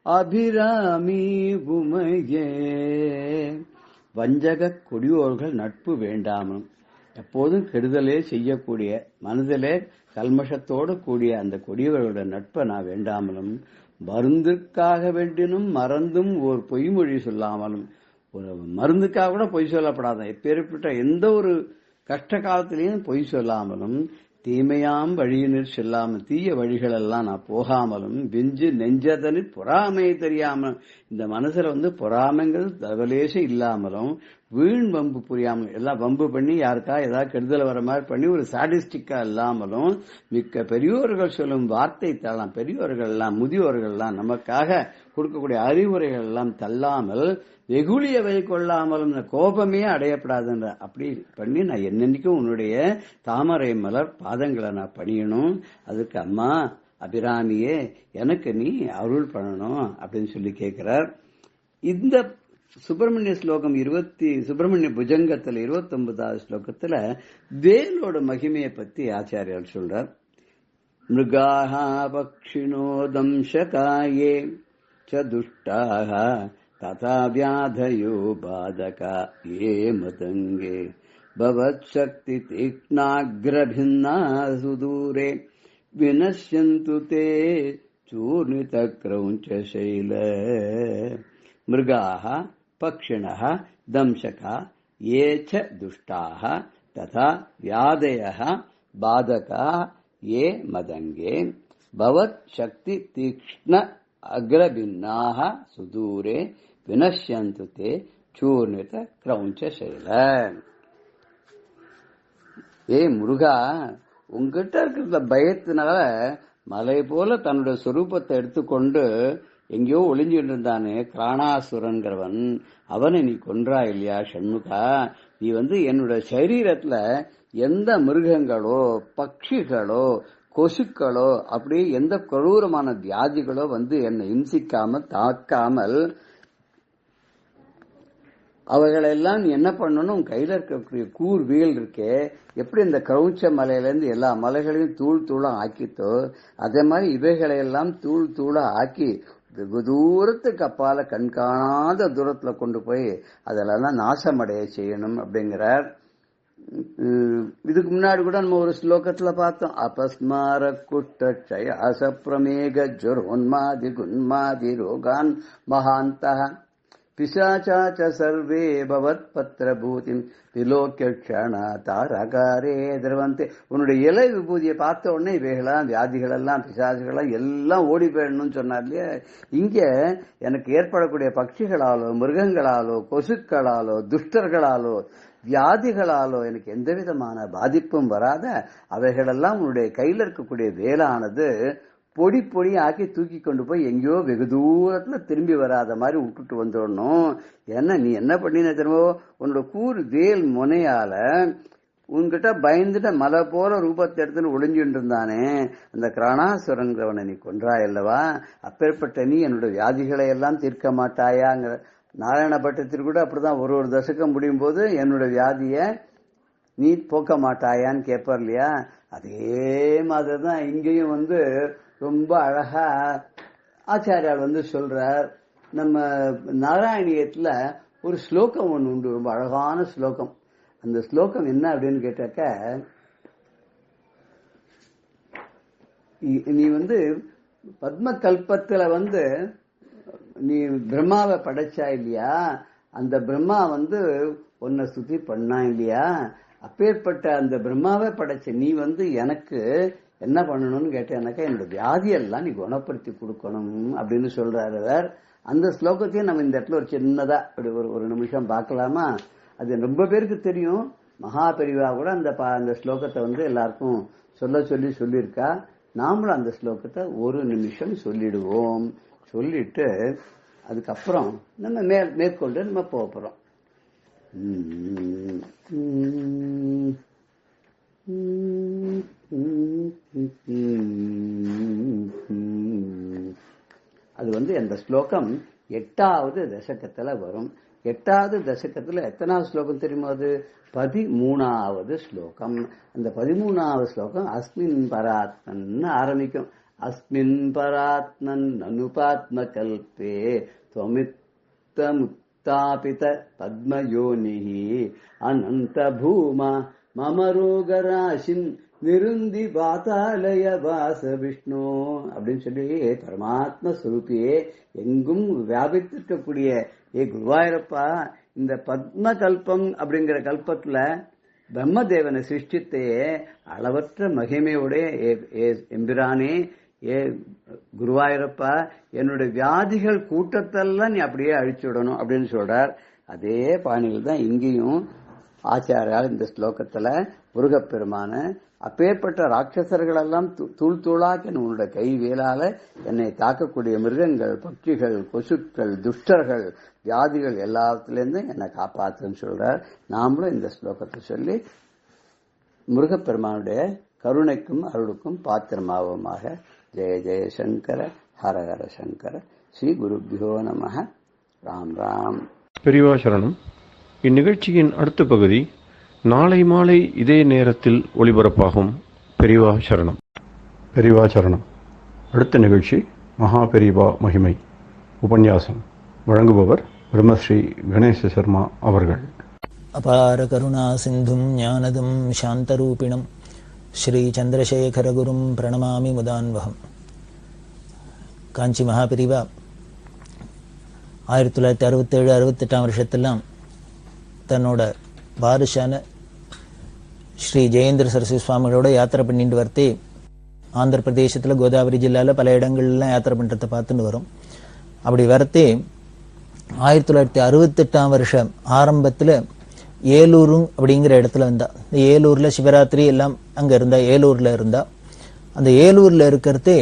அபிராமி உமையே. வஞ்சக கொடியோர்கள் நட்பு வேண்டாமல் எப்போதும் கெடுதலே செய்யக்கூடிய மனதிலே கல்மஷத்தோடு கூடிய அந்த கொடியவர்களோட நட்பை நான் வேண்டாமலும் மருந்துக்காக வேண்டினும் மறந்தும் ஓர் பொய்மொழி சொல்லாமலும், ஒரு மருந்துக்காக கூட பொய் சொல்லப்படாத, எப்பேற்பட்ட எந்த ஒரு கஷ்ட காலத்திலையும் பொய் சொல்லாமலும் தீமையாம் வழியினர் செல்லாமல் தீய வழிகள் எல்லாம் நான் போகாமலும் விஞ்சு நெஞ்சதனில் பொறாமை தெரியாமலும் இந்த மனசுல பொறாமைங்கிறது தவலேசம் இல்லாமலும் வீண் வம்பு புரியாமலும் எல்லாம் வம்பு பண்ணி யாருக்கா ஏதாவது கெடுதல் வர மாதிரி பண்ணி ஒரு சாடிஸ்டிக்கா இல்லாமலும் மிக்க பெரியோர்கள் சொல்லும் வார்த்தை தள்ளலாம், பெரியோர்கள் எல்லாம் முதியோர்கள் எல்லாம் நமக்காக கொடுக்கக்கூடிய அறிவுரைகள் எல்லாம் தள்ளாமல் வெகுளியவை கொள்ளாமலும் கோபமே அடையப்படாதுன்ற அப்படி பண்ணி நான் என்னன்னைக்கும் உன்னுடைய தாமரை மலர் பாதங்களை நான் பணியணும். அதுக்கு அம்மா அபிராமியே எனக்கு நீ அருள் பண்ணணும் அப்படின்னு சொல்லி கேட்கிறார். இந்த சுப்பிரமணிய ஸ்லோகம் சுப்பிரமணிய புஜங்கத்துல 29வது ஸ்லோகத்துல வேலோட மகிமையை பத்தி ஆச்சாரியால் சொல்றார். மிருகாஹ பக்ஷிணோ தம்சகாயே ச துஷ்டாஹ ததா வியாதயோ பாதகா ஏ மதங்கே பவத்சக்தி தீக்ஷ்ணாக்ரபின்னா சுதூரே வினஷ்யந்து தே சூர்ணித கிரௌஞ்ச சைல. மிருகாஹ பக்ஷிணः தம்சகா ये च दुष्टाः तथा व्याधयः बाधका ये मदङ्गे भवत् शक्ति तीक्ष्ण अग्रभिन्नाः सुदूरे विनश्यन्तु ते चूर्णित क्रौञ्च शैल. ஏ முருகா, உங்ககிட்ட இருக்கிற பயத்தினால மலை போல தன்னுடைய சொரூபத்தை எடுத்துக்கொண்டு எங்கேயோ ஒளிஞ்சுட்டு இருந்தானே கிராணாசுரன்கிறவன், அவனை நீ கொன்றா இல்லையா ஷண்முகா? நீ என்னுடைய சரீரத்துல எந்த மிருகங்களோ பட்சிகளோ கொசுக்களோ அப்படி எந்த கொடூரமான வியாதிகளோ என்னை இம்சிக்காம தாக்காமல் அவைகளெல்லாம் நீ என்ன பண்ணணும், கையில இருக்கக்கூடிய கூர்வியல் இருக்கே, எப்படி இந்த கிரௌச்ச மலையிலேருந்து எல்லா மலைகளையும் தூள் தூளா ஆக்கித்தோ அதே மாதிரி இவைகளையெல்லாம் தூள் தூளா ஆக்கி வெகு தூரத்துக்கு அப்பால கண்காணாத தூரத்துல கொண்டு போய் அதெல்லாம் நாசமடைய செய்யணும் அப்படிங்கிறார். இதுக்கு முன்னாடி கூட நம்ம ஒரு ஸ்லோகத்துல பார்த்தோம். அபஸ்மார குஷ்டய அசப்பிரமேக ஜுரோன்மாதி குன்மாதி ரோகான் மகாந்தா பிசாச்சாச்ச சர்வே பவத் பத்திர பூதிம் விலோக்கிய க்ஷணா தாரகாரே திரவந்தே. உன்னுடைய இலை விபூதியை பார்த்த உடனே இவைகளாம் வியாதிகள் எல்லாம் பிசாசுகள் எல்லாம் ஓடி போயிடணும்னு சொன்னார் இல்லையா. இங்க எனக்கு ஏற்படக்கூடிய பட்சிகளாலோ மிருகங்களாலோ கொசுக்களாலோ துஷ்டர்களாலோ வியாதிகளாலோ எனக்கு எந்த விதமான பாதிப்பும் வராத அவைகளெல்லாம் உன்னுடைய கையில் இருக்கக்கூடிய வேலானது பொடி பொடி ஆக்கி தூக்கி கொண்டு போய் எங்கேயோ வெகு தூரத்துல திரும்பி வராத மாதிரி விட்டுட்டு வந்துடணும். ஏன்னா நீ என்ன பண்ணின தெரியுமோ, உன்னோட கூறு வேல் முனையால உன்கிட்ட பயந்துட்ட மலை போல ரூபத்தை எடுத்துன்னு ஒளிஞ்சுட்டு இருந்தானே அந்த கிராணாசுரங்கிறவனை நீ கொன்றாய் அல்லவா. அப்பேற்பட்ட நீ என்னோட வியாதிகளை எல்லாம் தீர்க்க மாட்டாயாங்கிற நாராயண பட்டத்திற்கு கூட அப்படிதான் ஒரு தசகம் முடியும் போது என்னோட வியாதிய நீ போக்க மாட்டாயான்னு கேட்பார் இல்லையா. அதே மாதிரிதான் இங்கேயும் ரொம்ப அழகா ஆச்சாரியால் சொல்றார். நம்ம நாராயணியத்துல ஒரு ஸ்லோகம் ஒன்று உண்டு, ரொம்ப அழகான ஸ்லோகம். அந்த ஸ்லோகம் என்ன அப்படின்னு கேட்டாக்க, நீ பத்ம கல்பத்துல நீ பிரம்மாவை படைச்சா இல்லையா, அந்த பிரம்மா உன்னை ஸ்துதி பண்ணா இல்லையா, அப்பேற்பட்ட அந்த பிரம்மாவை படைச்ச நீ எனக்கு என்ன பண்ணணும்னு கேட்டேன்னாக்கா என்னோட வியாதியெல்லாம் நீ குணப்படுத்தி கொடுக்கணும் அப்படின்னு சொல்றாரு அவர். அந்த ஸ்லோகத்தையும் நம்ம இந்த இடத்துல ஒரு சின்னதா அப்படி ஒரு நிமிஷம் பார்க்கலாமா. அது ரொம்ப பேருக்கு தெரியும். மகா பெரிவா கூட அந்த ஸ்லோகத்தை எல்லாருக்கும் சொல்லியிருக்கா. நாமளும் அந்த ஸ்லோகத்தை ஒரு நிமிஷம் சொல்லிடுவோம். சொல்லிட்டு அதுக்கப்புறம் நம்ம மேற்கொண்டு நம்ம போறோம். அது அந்த ஸ்லோகம் 8வது தசகத்துல வரும். 8வது தசகத்துல எத்தனாவது ஸ்லோகம் தெரியுமா? அது 13வது ஸ்லோகம். அந்த 13வது ஸ்லோகம் அஸ்மின் பராத்மன் ஆரம்பிக்கும். அஸ்மின் பராத்மன் அனுபாத்ம கல்பே துவமித்த முத்தாபித பத்மயோனிஹி அனந்த பூமா மம ரோகராசின் நிருந்தி பாதாலய வாச விஷ்ணு அப்படின்னு சொல்லி பரமாத்ம ஸ்வரூபியே எங்கும் வியாபித்திருக்கக்கூடிய குருவாயூரப்பா, இந்த பத்ம கல்பம் அப்படிங்கிற கல்பத்துல பிரம்மதேவனை சிருஷ்டித்தையே அளவற்ற மகிமையோட எம்பிரானே குருவாயூரப்பா, என்னுடைய வியாதிகள் கூட்டத்தெல்லாம் நீ அப்படியே அழிச்சுடணும் அப்படின்னு சொல்றார். அதே பாணியில் தான் இங்கேயும் ஆச்சாரியால் இந்த ஸ்லோகத்துல முருகப்பெருமான அப்பேற்பட்ட ராட்சசர்கள் எல்லாம் தூள் தூளாக்கி உன்னோட கை வேலால என்னை தாக்கக்கூடிய மிருகங்கள் பட்சிகள் கொசுக்கள் துஷ்டர்கள் வியாதிகள் எல்லாத்திலிருந்து என்னை காப்பாத்துன்னு சொல்றார். நாமளும் இந்த ஸ்லோகத்தை சொல்லி முருகப்பெருமானுடைய கருணைக்கும் அருளுக்கும் பாத்திரமாவோமாக. ஜெய ஜெய சங்கர ஹர ஹர சங்கர. ஸ்ரீ குருபியோ நமஹ. ராம் ராம். பெரியவா சரணம். இந்நிகழ்ச்சியின் அடுத்த பகுதி நாளை மாலை இதே நேரத்தில் ஒளிபரப்பாகும். பெரியவா சரணம். பெரியவா சரணம். அடுத்த நிகழ்ச்சி மகா பெரியவா மகிமை உபன்யாசம். வழங்குபவர் பிரம்மஸ்ரீ கணேச சர்மா அவர்கள். அபார கருணா சிந்தும் ஞானதும் சாந்தரூபிணம் ஸ்ரீ சந்திரசேகரகுரும் பிரணமாமி முதான்வகம். காஞ்சி மகாபிரிவா 1967-68 வருஷத்தெல்லாம் தன்னோட பாரிஷான ஸ்ரீ ஜெயேந்திர சரஸ்வதி சுவாமிகளோட யாத்திரை பண்ணிட்டு வரத்தே ஆந்திர பிரதேசத்தில் கோதாவரி ஜில்லாவில் பல இடங்கள்லாம் யாத்திரை பண்ணுறதை பார்த்துட்டு வரும். அப்படி வரத்தே 1968 வருஷம் ஆரம்பத்தில் ஏலூரும் அப்படிங்கிற இடத்துல இருந்தா. இந்த ஏலூரில் சிவராத்திரி எல்லாம் அங்கே இருந்தா, ஏலூரில் இருந்தா. அந்த ஏலூரில் இருக்கிறதே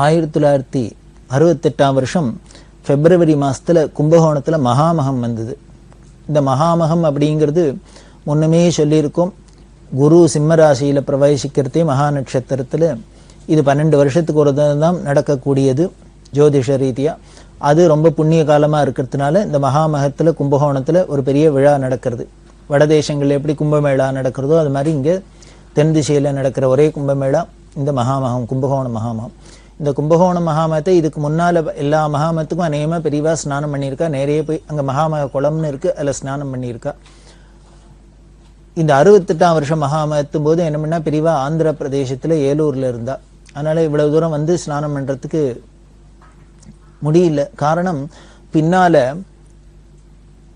1968 வருஷம் பிப்ரவரி மாதத்தில் கும்பகோணத்தில் மகாமகம் வந்தது. இந்த மகாமகம் அப்படிங்கிறது முன்னமே சொல்லியிருக்கோம். குரு சிம்மராசியில் பிரவேசிக்கிறதே மகா நட்சத்திரத்தில். இது 12 வருஷத்துக்கு ஒரு தான் நடக்கக்கூடியது ஜோதிஷ ரீதியாக. அது ரொம்ப புண்ணிய காலமாக இருக்கிறதுனால இந்த மகாமகத்தில் கும்பகோணத்தில் ஒரு பெரிய விழா நடக்கிறது. வடதேசங்களில் எப்படி கும்பமேளா நடக்கிறதோ அது மாதிரி இங்கே தென் திசையில் நடக்கிற ஒரே கும்பமேளா இந்த மகாமகம், கும்பகோண மகாமகம். இந்த கும்பகோண மகாமகத்தை இதுக்கு முன்னால் எல்லா மகாமகத்துக்கும் அநேகமாக பெரியவா ஸ்நானம் பண்ணியிருக்கா. நேரையே போய் அங்கே மகாமக குளம்னு இருக்குது, அதில் ஸ்நானம் பண்ணியிருக்கா. இந்த 68 வருஷம் மகாமகத்தும் போது என்ன பண்ணால் பெரியவா ஆந்திர பிரதேசத்தில் ஏலூரில் இருந்தா. அதனால் இவ்வளவு தூரம் வந்து ஸ்நானம் பண்ணுறதுக்கு முடியல. காரணம் பின்னால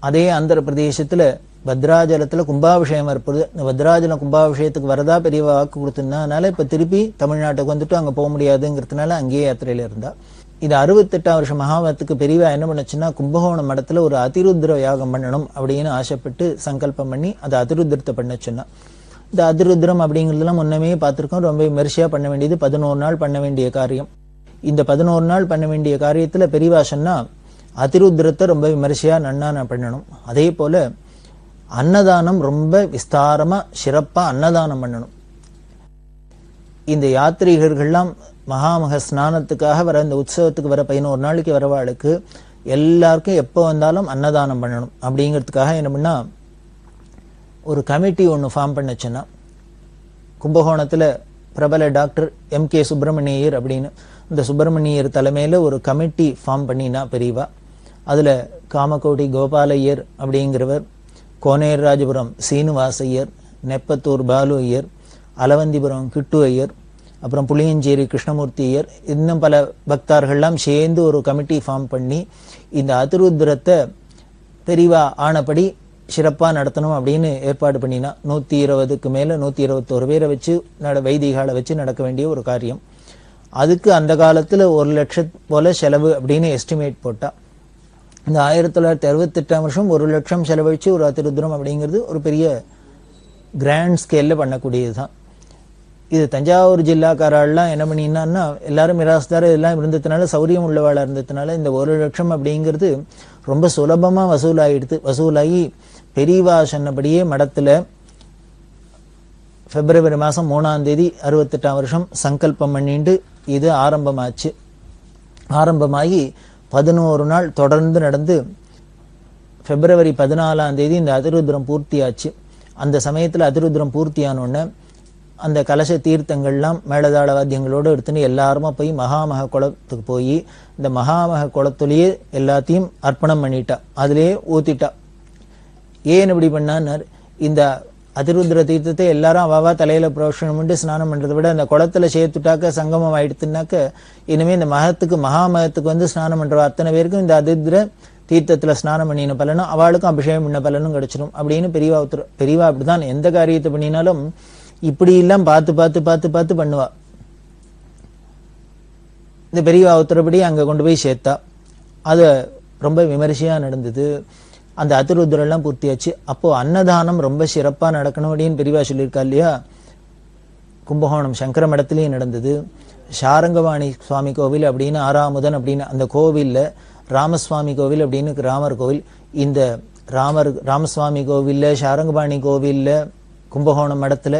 அதே ஆந்திர பிரதேசத்துல பத்ராஜலத்துல கும்பாபிஷேகம் வரப்போகுது. இந்த பத்ராஜலம் கும்பாபிஷேகத்துக்கு வரதா பெரியவா வாக்கு கொடுத்திருந்தா. அதனால இப்ப திருப்பி தமிழ்நாட்டுக்கு வந்துட்டு அங்க போக முடியாதுங்கிறதுனால அங்கேயே யாத்திரையில இருந்தா. இது 68ஆம் வருஷம் மகாமகத்துக்கு பெரியவா என்ன பண்ணுச்சுன்னா, கும்பகோணம் மடத்துல ஒரு அதிருத்ர யாகம் பண்ணணும் அப்படின்னு ஆசைப்பட்டு சங்கல்பம் பண்ணி அது அதிருத்ரத்தை பண்ண சொன்னா. இந்த அதிருத்ரம் அப்படிங்கிறதுலாம் முன்னமே பார்த்திருக்கோம். ரொம்ப விமர்சையா பண்ண வேண்டியது 11 நாள் பண்ண வேண்டிய காரியம். இந்த 11 நாள் பண்ண வேண்டிய காரியத்துல பெரியவா சொன்னா அதிருத்ரத்தை ரொம்ப விமர்சையா நன்னா பண்ணணும். அதே போல அன்னதானம் ரொம்ப விஸ்தாரமா சிறப்பா அன்னதானம் பண்ணணும். இந்த யாத்ரீகர்கள்லாம் மகாமக ஸ்நானத்துக்காக வர இந்த உற்சவத்துக்கு வர 11 நாளைக்கு வரவாளுக்கு எல்லாருக்கும் எப்போ வந்தாலும் அன்னதானம் பண்ணணும் அப்படிங்கிறதுக்காக என்ன பண்ணா, ஒரு கமிட்டி ஒன்று ஃபார்ம் பண்ணச்சுன்னா, கும்பகோணத்துல பிரபல டாக்டர் MK சுப்பிரமணியர் அப்படின்னு இந்த சுப்பிரமணியர் தலைமையில ஒரு கமிட்டி ஃபார்ம் பண்ணினா பெரியவா. அதுல காமகோடி கோபாலையர் அப்படிங்கிறவர், கோனேர்ராஜபுரம் சீனிவாசையர், நெப்பத்தூர் பாலு ஐயர், அலவந்திபுரம் கிட்டு ஐயர், அப்புறம் புளியஞ்சேரி கிருஷ்ணமூர்த்தி ஐயர், இன்னும் பல பக்தார்கள்லாம் சேர்ந்து ஒரு கமிட்டி ஃபார்ம் பண்ணி இந்த அதிருத்ரத்தை பெரியவா ஆனபடி சிறப்பா நடத்தணும் அப்படின்னு ஏற்பாடு பண்ணினா. 120க்கு மேல 121 பேரை வச்சு வைதிகாலை வச்சு நடக்க வேண்டிய ஒரு காரியம். அதுக்கு அந்த காலத்துல 1 லட்சம் போல செலவு அப்படின்னு எஸ்டிமேட் போட்டா. இந்த 1968ஆம் வருஷம் 1 லட்சம் செலவழிச்சு ஒரு அதிருத்ரம் அப்படிங்கிறது ஒரு பெரிய கிராண்ட் ஸ்கேல்ல பண்ணக்கூடியதுதான். இது தஞ்சாவூர் ஜில்லாக்காரெல்லாம் என்ன பண்ணினா, எல்லாரும் மிராஸ்தார் இதெல்லாம் இருந்ததுனால சௌரியம் உள்ளவாளா இருந்ததுனால இந்த 1 லட்சம் அப்படிங்கிறது ரொம்ப சுலபமா வசூலாகி பெரியவா சொன்னபடியே மடத்துல பிப்ரவரி மாசம் 3ஆம் தேதி 68ஆம் வருஷம் சங்கல்பம் பண்ணிட்டு இது ஆரம்பமாகி 11 நாள் தொடர்ந்து நடந்து பிப்ரவரி 14ஆம் தேதி இந்த அதிருத்ரம் பூர்த்தியாச்சு. அந்த சமயத்துல அதிருத்ரம் பூர்த்தியானோன்னு அந்த கலச தீர்த்தங்கள்லாம் மேளதாள வாத்தியங்களோடு எடுத்துன்னு எல்லாருமா போய் மகாமக குளத்துக்கு போய் இந்த மகாமக குளத்துலயே எல்லாத்தையும் அர்ப்பணம் பண்ணிட்டா, அதுலயே ஊத்திட்டா. ஏன் இப்படி பண்ணார், இந்த அதிருத்ர தீர்த்தத்தை எல்லாரும் அவாவா தலையில புரோஷனம் பண்ணி ஸ்நானம் பண்றதை விட அந்த குளத்துல சேர்த்துட்டாக்க சங்கமம் ஆயிடுத்துனாக்க இனிமே இந்த மகாமகத்துக்கு வந்து ஸ்நானம் பண்ற அத்தனை பேருக்கும் இந்த அதிருத்ர தீர்த்தத்துல ஸ்நானம் பண்ணின பலனும் அவளுக்கும் அபிஷேகம் பண்ண பலனும் கிடைச்சிடும் அப்படின்னு பெரியவா அப்படிதான் எந்த காரியத்தை பண்ணினாலும் இப்படி எல்லாம் பார்த்து பண்ணுவா. இந்த பெரியவா உத்தரப்படி அங்க கொண்டு போய் சேர்த்தா. அது ரொம்ப விமரிசையா நடந்தது. அந்த அதிருத்ரம் எல்லாம் பூர்த்தியாச்சு. அப்போ அன்னதானம் ரொம்ப சிறப்பா நடக்கணும் அப்படின்னு பெரியவா சொல்லியிருக்கா இல்லையா. கும்பகோணம் சங்கர மடத்திலையும் நடந்தது. சாரங்கவாணி சுவாமி கோவில் அப்படின்னு ஆறாமுதன் அப்படின்னு அந்த கோவில்ல, ராமசுவாமி கோவில் அப்படின்னு ராமர் கோவில், இந்த ராமசுவாமி கோவில்ல, சாரங்கபாணி கோவில்ல, கும்பகோணம் மடத்துல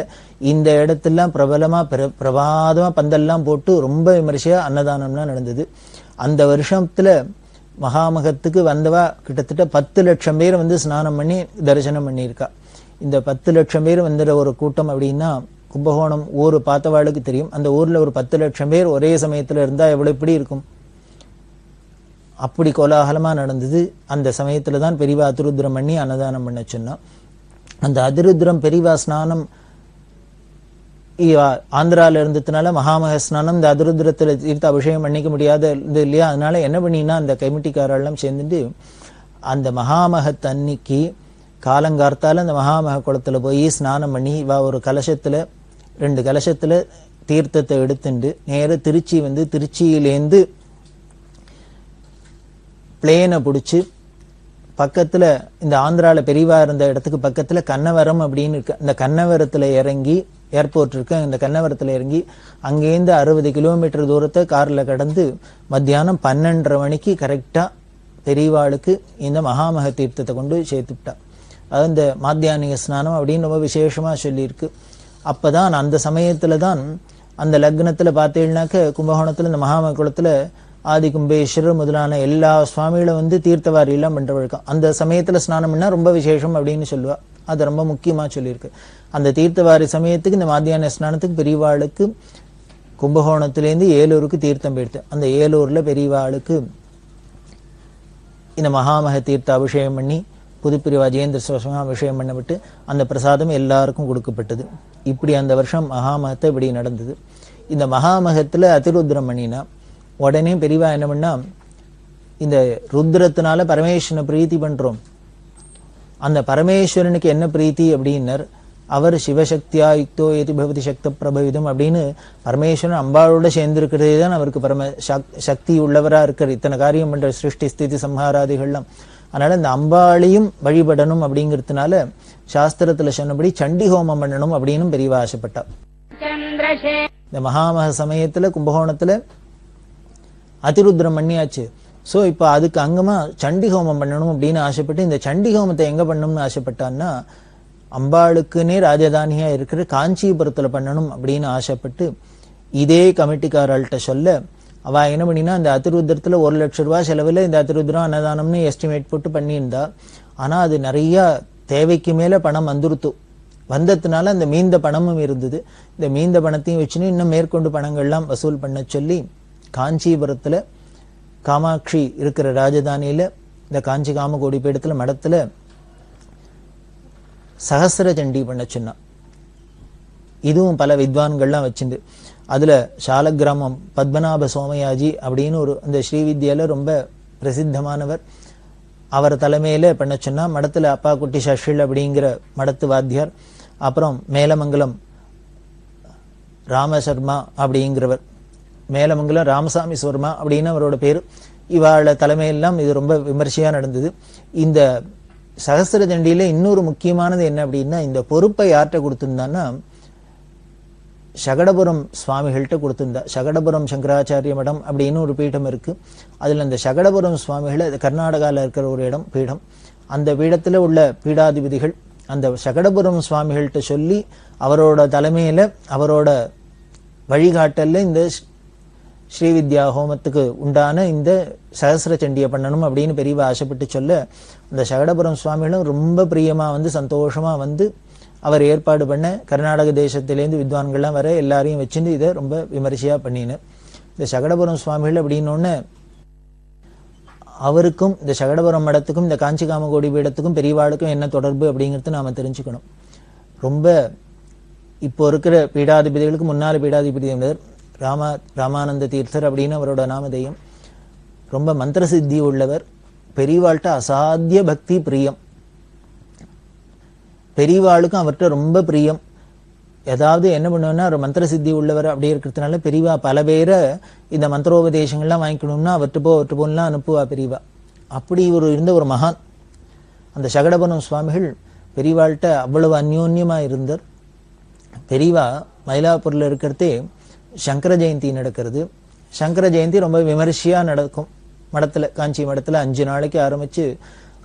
இந்த இடத்தெல்லாம் பிரபலமா பிரபாதமா பந்தல்லாம் போட்டு ரொம்ப விமர்சையா அன்னதானம்லாம் நடந்தது. அந்த வருஷத்துல மகாமகத்துக்கு வந்தவா கிட்டத்தட்ட 10 லட்சம் பேர் வந்து ஸ்நானம் பண்ணி தரிசனம் பண்ணியிருக்கா. இந்த 10 லட்சம் பேர் வந்துற ஒரு கூட்டம் அப்படின்னா கும்பகோணம் ஊர் பார்த்தவாளுக்கு தெரியும். அந்த ஊர்ல ஒரு 10 லட்சம் பேர் ஒரே சமயத்துல இருந்தா எவ்வளவு எப்படி இருக்கும். அப்படி கோலாகலமா நடந்தது. அந்த சமயத்துலதான் பெரியவா அதிருத்ரம் பண்ணி அன்னதானம் பண்ண சொன்னா. அந்த அதிருத்ரம் பெரியவா ஸ்நானம் ஆந்திரால இருந்ததுனால மகாமக ஸ்நானம் இந்த அதிருத்ரத்துல தீர்த்த அபிஷேகம் பண்ணிக்க முடியாத இருந்தது இல்லையா. அதனால என்ன பண்ணினா அந்த கமிட்டிக்காரெல்லாம் சேர்ந்துட்டு அந்த மகாமகத் அன்னைக்கு காலங்கார்த்தால அந்த மகாமக குளத்துல போய் ஸ்நானம் பண்ணி ஒரு கலசத்துல 2 கலசத்துல தீர்த்தத்தை எடுத்துட்டு நேர திருச்சி வந்து திருச்சியிலேந்து பிளேனை பிடிச்சு பக்கத்துல இந்த ஆந்திரால பெரியவா இருந்த இடத்துக்கு பக்கத்துல கண்ணவரம் அப்படின்னு இருக்கு. அந்த கண்ணவரத்துல இறங்கி ஏர்போர்ட் இருக்கு. இந்த கண்ணவரத்துல இறங்கி அங்கேருந்து 60 கிலோமீட்டர் தூரத்தை கார்ல கடந்து மத்தியானம் 12:30 மணிக்கு கரெக்டா பெரியவாளுக்கு இந்த மகாமக தீர்த்தத்தை கொண்டு சேர்த்துட்டா. அது இந்த மாத்தியானிக ஸ்நானம் அப்படின்னு ரொம்ப விசேஷமா சொல்லியிருக்கு. அப்பதான் அந்த சமயத்துலதான் அந்த லக்னத்துல பார்த்தீங்கன்னாக்க கும்பகோணத்துல இந்த மகாமக குளத்துல ஆதி கும்பேஸ்வரர் முதலான எல்லா சுவாமிகளும் வந்து தீர்த்தவாரி எல்லாம் பண்ற வழக்கம். அந்த சமயத்துல ஸ்நானம் பண்ணா ரொம்ப விசேஷம் அப்படின்னு சொல்லுவா. அது ரொம்ப முக்கியமா சொல்லியிருக்கு. அந்த தீர்த்தவாரி சமயத்துக்கு இந்த மாத்தியான ஸ்நானத்துக்கு பெரியவாளுக்கு கும்பகோணத்திலேருந்து ஏலூருக்கு தீர்த்தம் போயிடுது. அந்த ஏலூர்ல பெரியவாளுக்கு இந்த மகாமக தீர்த்த அபிஷேகம் பண்ணி புதுப்பிரிவா ஜெயேந்திர சுவாமி அபிஷேகம் பண்ணப்பட்டு அந்த பிரசாதம் எல்லாருக்கும் கொடுக்கப்பட்டது. இப்படி அந்த வருஷம் மகாமகத்தை இப்படி நடந்தது. இந்த மகாமகத்துல அதிருத்ரம் பண்ணினா உடனே பெரியவா என்ன பண்ணா, இந்த ருத்ரத்தினால பரமேஸ்வரனை பிரீத்தி பண்றோம். அந்த பரமேஸ்வரனுக்கு என்ன பிரீத்தி அப்படின்னர், அவர் சிவசக்தியா யுக்தோ ஏதி பவதி சக்த பிரபவிதம் அப்படின்னு பரமேஸ்வரன் அம்பாளோட சேர்ந்திருக்கிறதே தான் அவருக்கு பரம சக்தி உள்ளவரா இருக்கார். இத்தனை காரியம் பண்ற சிருஷ்டி ஸ்திதி சம்ஹாராதிகள்லாம். அதனால இந்த அம்பாளையும் வழிபடணும் அப்படிங்கிறதுனால சாஸ்திரத்துல சொன்னபடி சண்டி ஹோமம் பண்ணணும் அப்படின்னு பெரியவா ஆசைப்பட்டா. இந்த மகாமக சமயத்துல கும்பகோணத்துல அதிருத்ரம் பண்ணியாச்சு. சோ இப்ப அதுக்கு அங்கமா சண்டி ஹோமம் பண்ணணும் அப்படின்னு ஆசைப்பட்டு இந்த சண்டி ஹோமத்தை எங்க பண்ணணும்னு ஆசைப்பட்டான்னா அம்பாளுக்குன்னே ராஜதானியா இருக்கிற காஞ்சிபுரத்துல பண்ணணும் அப்படின்னு ஆசைப்பட்டு இதே கமிட்டிக்காரர்கிட்ட சொல்ல அவ என்ன பண்ணினா இந்த அதிருத்ரத்துல 1 லட்சம் ரூபாய் செலவுல இந்த அதிருத்ரம் அன்னதானம்னு எஸ்டிமேட் போட்டு பண்ணியிருந்தா. ஆனா அது நிறைய தேவைக்கு மேல பணம் வந்ததுனால அந்த மீந்த பணமும் இருந்தது. இந்த மீந்த பணத்தையும் வச்சுன்னு இன்னும் மேற்கொண்டு பணங்கள்லாம் வசூல் பண்ண சொல்லி காஞ்சிபுரத்துல காமாட்சி இருக்கிற ராஜதானியில இந்த காஞ்சி காமகோடி பீடத்துல மடத்துல சகஸ்ர சண்டி பண்ண சொன்னா. இதுவும் பல வித்வான்கள்லாம் வச்சிருந்து அதுல சாலக்கிராமம் பத்மநாப சோமயாஜி அப்படின்னு ஒரு அந்த ஸ்ரீவித்யால ரொம்ப பிரசித்தமானவர். அவர் தலைமையில பண்ண சொன்னா. மடத்துல அப்பா குட்டி சஷில் அப்படிங்கிற மடத்து வாத்தியார், அப்புறம் மேலமங்கலம் ராமசர்மா அப்படிங்கிறவர், மேலமங்கலம் ராமசாமி சர்மா அப்படின்னு அவரோட பேரு. இவாள தலைமையெல்லாம் இது ரொம்ப விமர்சையா நடந்தது. இந்த சகஸ்ர சண்டியில இன்னொரு முக்கியமானது என்ன அப்படின்னா இந்த பொறுப்பை யார்கிட்ட கொடுத்திருந்தான்னா சகடபுரம் சுவாமிகள்கிட்ட கொடுத்திருந்தா. சகடபுரம் சங்கராச்சாரிய மடம் அப்படின்னு ஒரு பீடம் இருக்கு. அதுல அந்த சகடபுரம் சுவாமிகள் கர்நாடகால இருக்கிற ஒரு இடம் பீடம். அந்த பீடத்துல உள்ள பீடாதிபதிகள் அந்த சகடபுரம் சுவாமிகள்கிட்ட சொல்லி அவரோட தலைமையில அவரோட வழிகாட்டல்ல இந்த ஸ்ரீவித்யா ஹோமத்துக்கு உண்டான இந்த சகஸ்ர சண்டியை பண்ணணும் அப்படின்னு பெரியவா ஆசைப்பட்டு சொல்ல அந்த சகடபுரம் சுவாமிகளும் ரொம்ப பிரியமா சந்தோஷமா அவர் ஏற்பாடு பண்ண கர்நாடக தேசத்திலேருந்து வித்வான்கள்லாம் வர எல்லாரையும் வச்சுட்டு இதை ரொம்ப விமரிசையா பண்ணினு. இந்த சகடபுரம் சுவாமிகள் அப்படின்னோன்னு அவருக்கும் இந்த சகடபுரம் மடத்துக்கும் இந்த காஞ்சி காமகோடி பீடத்துக்கும் பெரியவாளுக்கும் என்ன தொடர்பு அப்படிங்கிறது நாம தெரிஞ்சுக்கணும். ரொம்ப இப்போ இருக்கிற பீடாதிபதிகளுக்கு முன்னாள் பீடாதிபதி ராமானந்த தீர்த்தர் அப்படின்னு அவரோட நாமதேயம். ரொம்ப மந்திர சித்தி உள்ளவர். பெரியவாள்கிட்ட அசாத்திய பக்தி பிரியம். பெரியவாளுக்கும் அவர்கிட்ட ரொம்ப பிரியம். ஏதாவது என்ன பண்ணுவேன்னா ஒரு மந்திர சித்தி உள்ளவர் அப்படி இருக்கிறதுனால பெரியவா பல பேரை இந்த மந்திரோபதேசங்கள்லாம் வாங்கிக்கணும்னா அவர்கிட்ட போலாம் அனுப்புவா பெரியவா. அப்படி இருந்த ஒரு மகான் அந்த சகடபுரம் சுவாமிகள் பெரியவாள்கிட்ட அவ்வளவு அந்யோன்யமா இருந்தார். பெரியவா மயிலாப்பூர்ல இருக்கிறதே சங்கர ஜெயந்தி நடக்கிறது. சங்கர ஜெயந்தி ரொம்ப விமர்சையா நடக்கும் மடத்துல, காஞ்சி மடத்துல 5 நாளைக்கு ஆரம்பிச்சு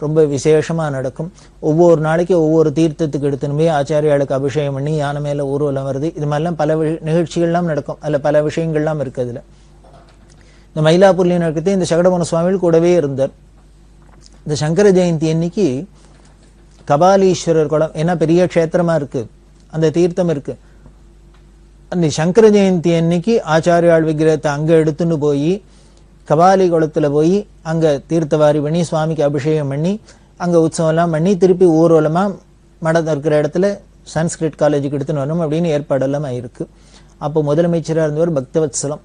ரொம்ப விசேஷமா நடக்கும். ஒவ்வொரு நாளைக்கு ஒவ்வொரு தீர்த்தத்துக்கு எடுத்துனுமே ஆச்சாரியாளுக்கு அபிஷேகம் பண்ணி யானை மேல ஊர்வலம் வருது. இது மாதிரிலாம் பல நிகழ்ச்சிகள்லாம் நடக்கும். அதுல பல விஷயங்கள்லாம் இருக்கு. அதுல இந்த மயிலாப்பூர்ல நடக்கிறது இந்த சகடபுரம் சுவாமிகள் கூடவே இருந்தார். இந்த சங்கர ஜெயந்தி அன்னைக்கு கபாலீஸ்வரர் குளம், ஏன்னா பெரிய க்ஷேத்திரமா இருக்கு, அந்த தீர்த்தம் இருக்கு. அந்த சங்கர ஜெயந்தி அன்னைக்கு ஆச்சாரியாள் விக்கிரகத்தை அங்க எடுத்துன்னு போய் கபாலி குளத்துல போய் அங்க தீர்த்தவாரி பண்ணி சுவாமிக்கு அபிஷேகம் பண்ணி அங்க உற்சவம் எல்லாம் பண்ணி திருப்பி ஊர்வலமா மடம் இருக்கிற இடத்துல சன்ஸ்கிரிட் காலேஜுக்கு எடுத்துன்னு வரணும் அப்படின்னு ஏற்பாடெல்லாம் ஆயிருக்கு. அப்போ முதலமைச்சராக இருந்தவர் பக்தவத்சலம்